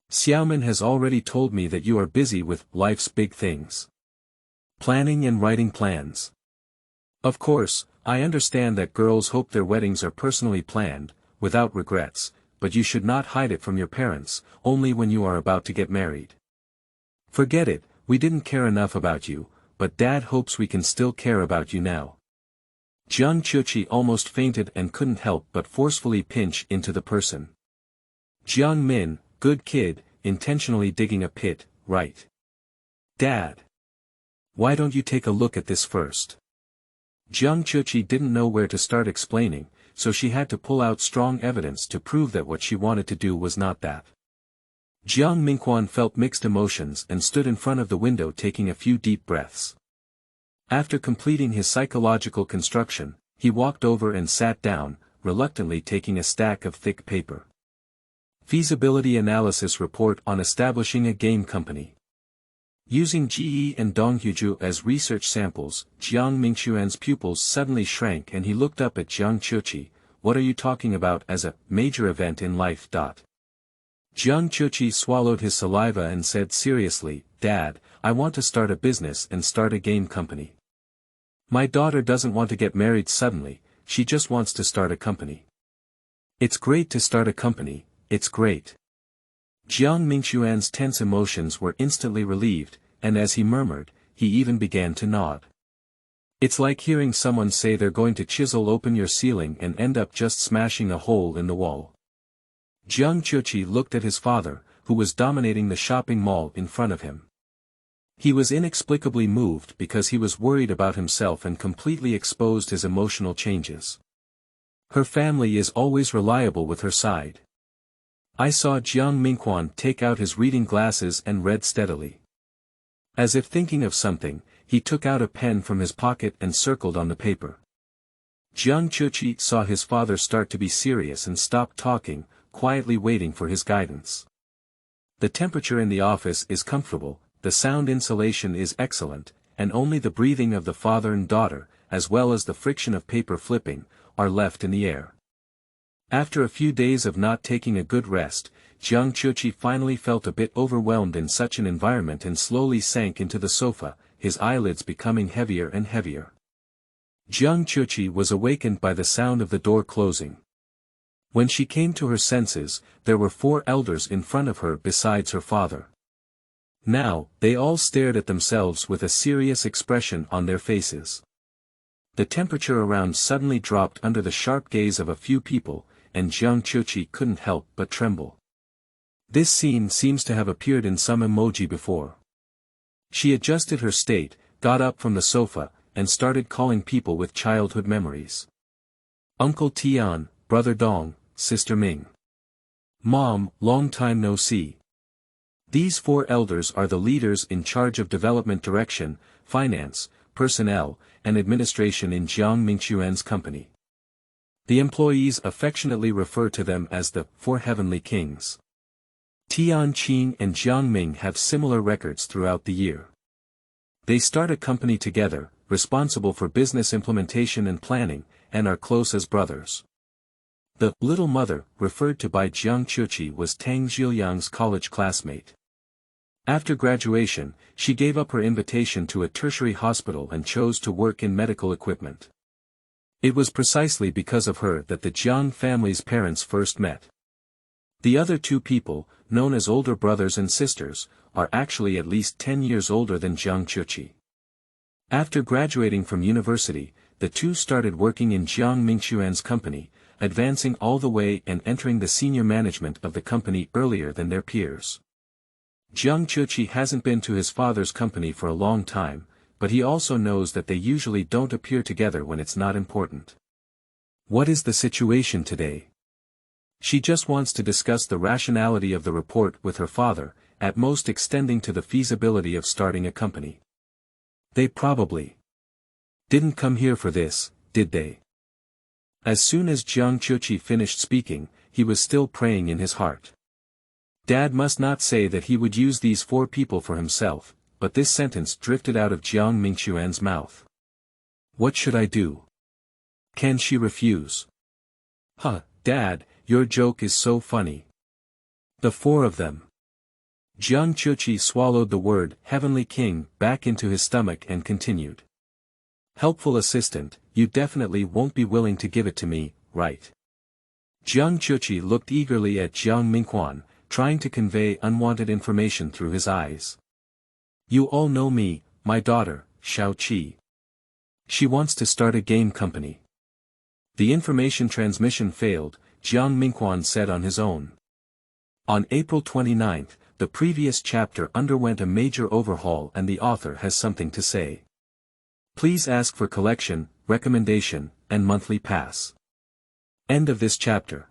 "Xiaomin has already told me that you are busy with life's big things. Planning and writing plans. Of course, I understand that girls hope their weddings are personally planned, without regrets, but you should not hide it from your parents, only when you are about to get married. Forget it, we didn't care enough about you, but Dad hopes we can still care about you now." Jiang Qiuqi almost fainted and couldn't help but forcefully pinch into the person. Jiang Min, good kid, intentionally digging a pit, right? Dad. Why don't you take a look at this first? Jiang Qiuqi didn't know where to start explaining, so she had to pull out strong evidence to prove that what she wanted to do was not that. Jiang Mingquan felt mixed emotions and stood in front of the window taking a few deep breaths. After completing his psychological construction, he walked over and sat down, reluctantly taking a stack of thick paper. Feasibility analysis report on establishing a game company. Using Ji and Donghuju as research samples, Jiang Mingquan's pupils suddenly shrank and he looked up at Jiang Qiuqi. "What are you talking about as a major event in life?" Jiang Qiuqi swallowed his saliva and said seriously, "Dad, I want to start a business and start a game company. My daughter doesn't want to get married suddenly, she just wants to start a company." "It's great to start a company, it's great." Jiang Mingquan's tense emotions were instantly relieved, and as he murmured, he even began to nod. "It's like hearing someone say they're going to chisel open your ceiling and end up just smashing a hole in the wall." Jiang Qiuqi looked at his father, who was dominating the shopping mall in front of him. He was inexplicably moved because he was worried about himself and completely exposed his emotional changes. Her family is always reliable with her side. I saw Jiang Mingquan take out his reading glasses and read steadily. As if thinking of something, he took out a pen from his pocket and circled on the paper. Jiang Qiuqi saw his father start to be serious and stopped talking, quietly waiting for his guidance. The temperature in the office is comfortable, the sound insulation is excellent, and only the breathing of the father and daughter, as well as the friction of paper flipping, are left in the air. After a few days of not taking a good rest, Jiang Qiuqi finally felt a bit overwhelmed in such an environment and slowly sank into the sofa, his eyelids becoming heavier and heavier. Jiang Qiuqi was awakened by the sound of the door closing. When she came to her senses, there were 4 elders in front of her besides her father. Now, they all stared at themselves with a serious expression on their faces. The temperature around suddenly dropped under the sharp gaze of a few people, and Jiang Qiuqi couldn't help but tremble. This scene seems to have appeared in some emoji before. She adjusted her state, got up from the sofa, and started calling people with childhood memories. Uncle Tian, Brother Dong, Sister Ming. Mom, long time no see. These 4 elders are the leaders in charge of development direction, finance, personnel, and administration in Jiang Mingquan's company. The employees affectionately refer to them as the 4 heavenly kings. Tian Qing and Jiang Ming have similar records throughout the year. They start a company together, responsible for business implementation and planning, and are close as brothers. The little mother, referred to by Jiang Qiuqi, was Tang Zhiliang's college classmate. After graduation, she gave up her invitation to a tertiary hospital and chose to work in medical equipment. It was precisely because of her that the Jiang family's parents first met. The other 2 people, known as older brothers and sisters, are actually at least 10 years older than Jiang Qiuqi. After graduating from university, the 2 started working in Jiang Mingquan's company, advancing all the way and entering the senior management of the company earlier than their peers. Jiang Qiuqi hasn't been to his father's company for a long time, but he also knows that they usually don't appear together when it's not important. What is the situation today? She just wants to discuss the rationality of the report with her father, at most extending to the feasibility of starting a company. They probably didn't come here for this, did they? As soon as Jiang Qiuqi finished speaking, he was still praying in his heart. Dad must not say that he would use these 4 people for himself, but this sentence drifted out of Jiang Mingquan's mouth. What should I do? Can she refuse? Huh, Dad, your joke is so funny. The 4 of them. Jiang Qiuqi swallowed the word heavenly king back into his stomach and continued. Helpful assistant, you definitely won't be willing to give it to me, right? Jiang Qiuqi looked eagerly at Jiang Mingquan, trying to convey unwanted information through his eyes. You all know me, my daughter, Xiao Qi. She wants to start a game company. The information transmission failed, Jiang Mingquan said on his own. On April 29th, the previous chapter underwent a major overhaul and the author has something to say. Please ask for collection, recommendation, and monthly pass. End of this chapter.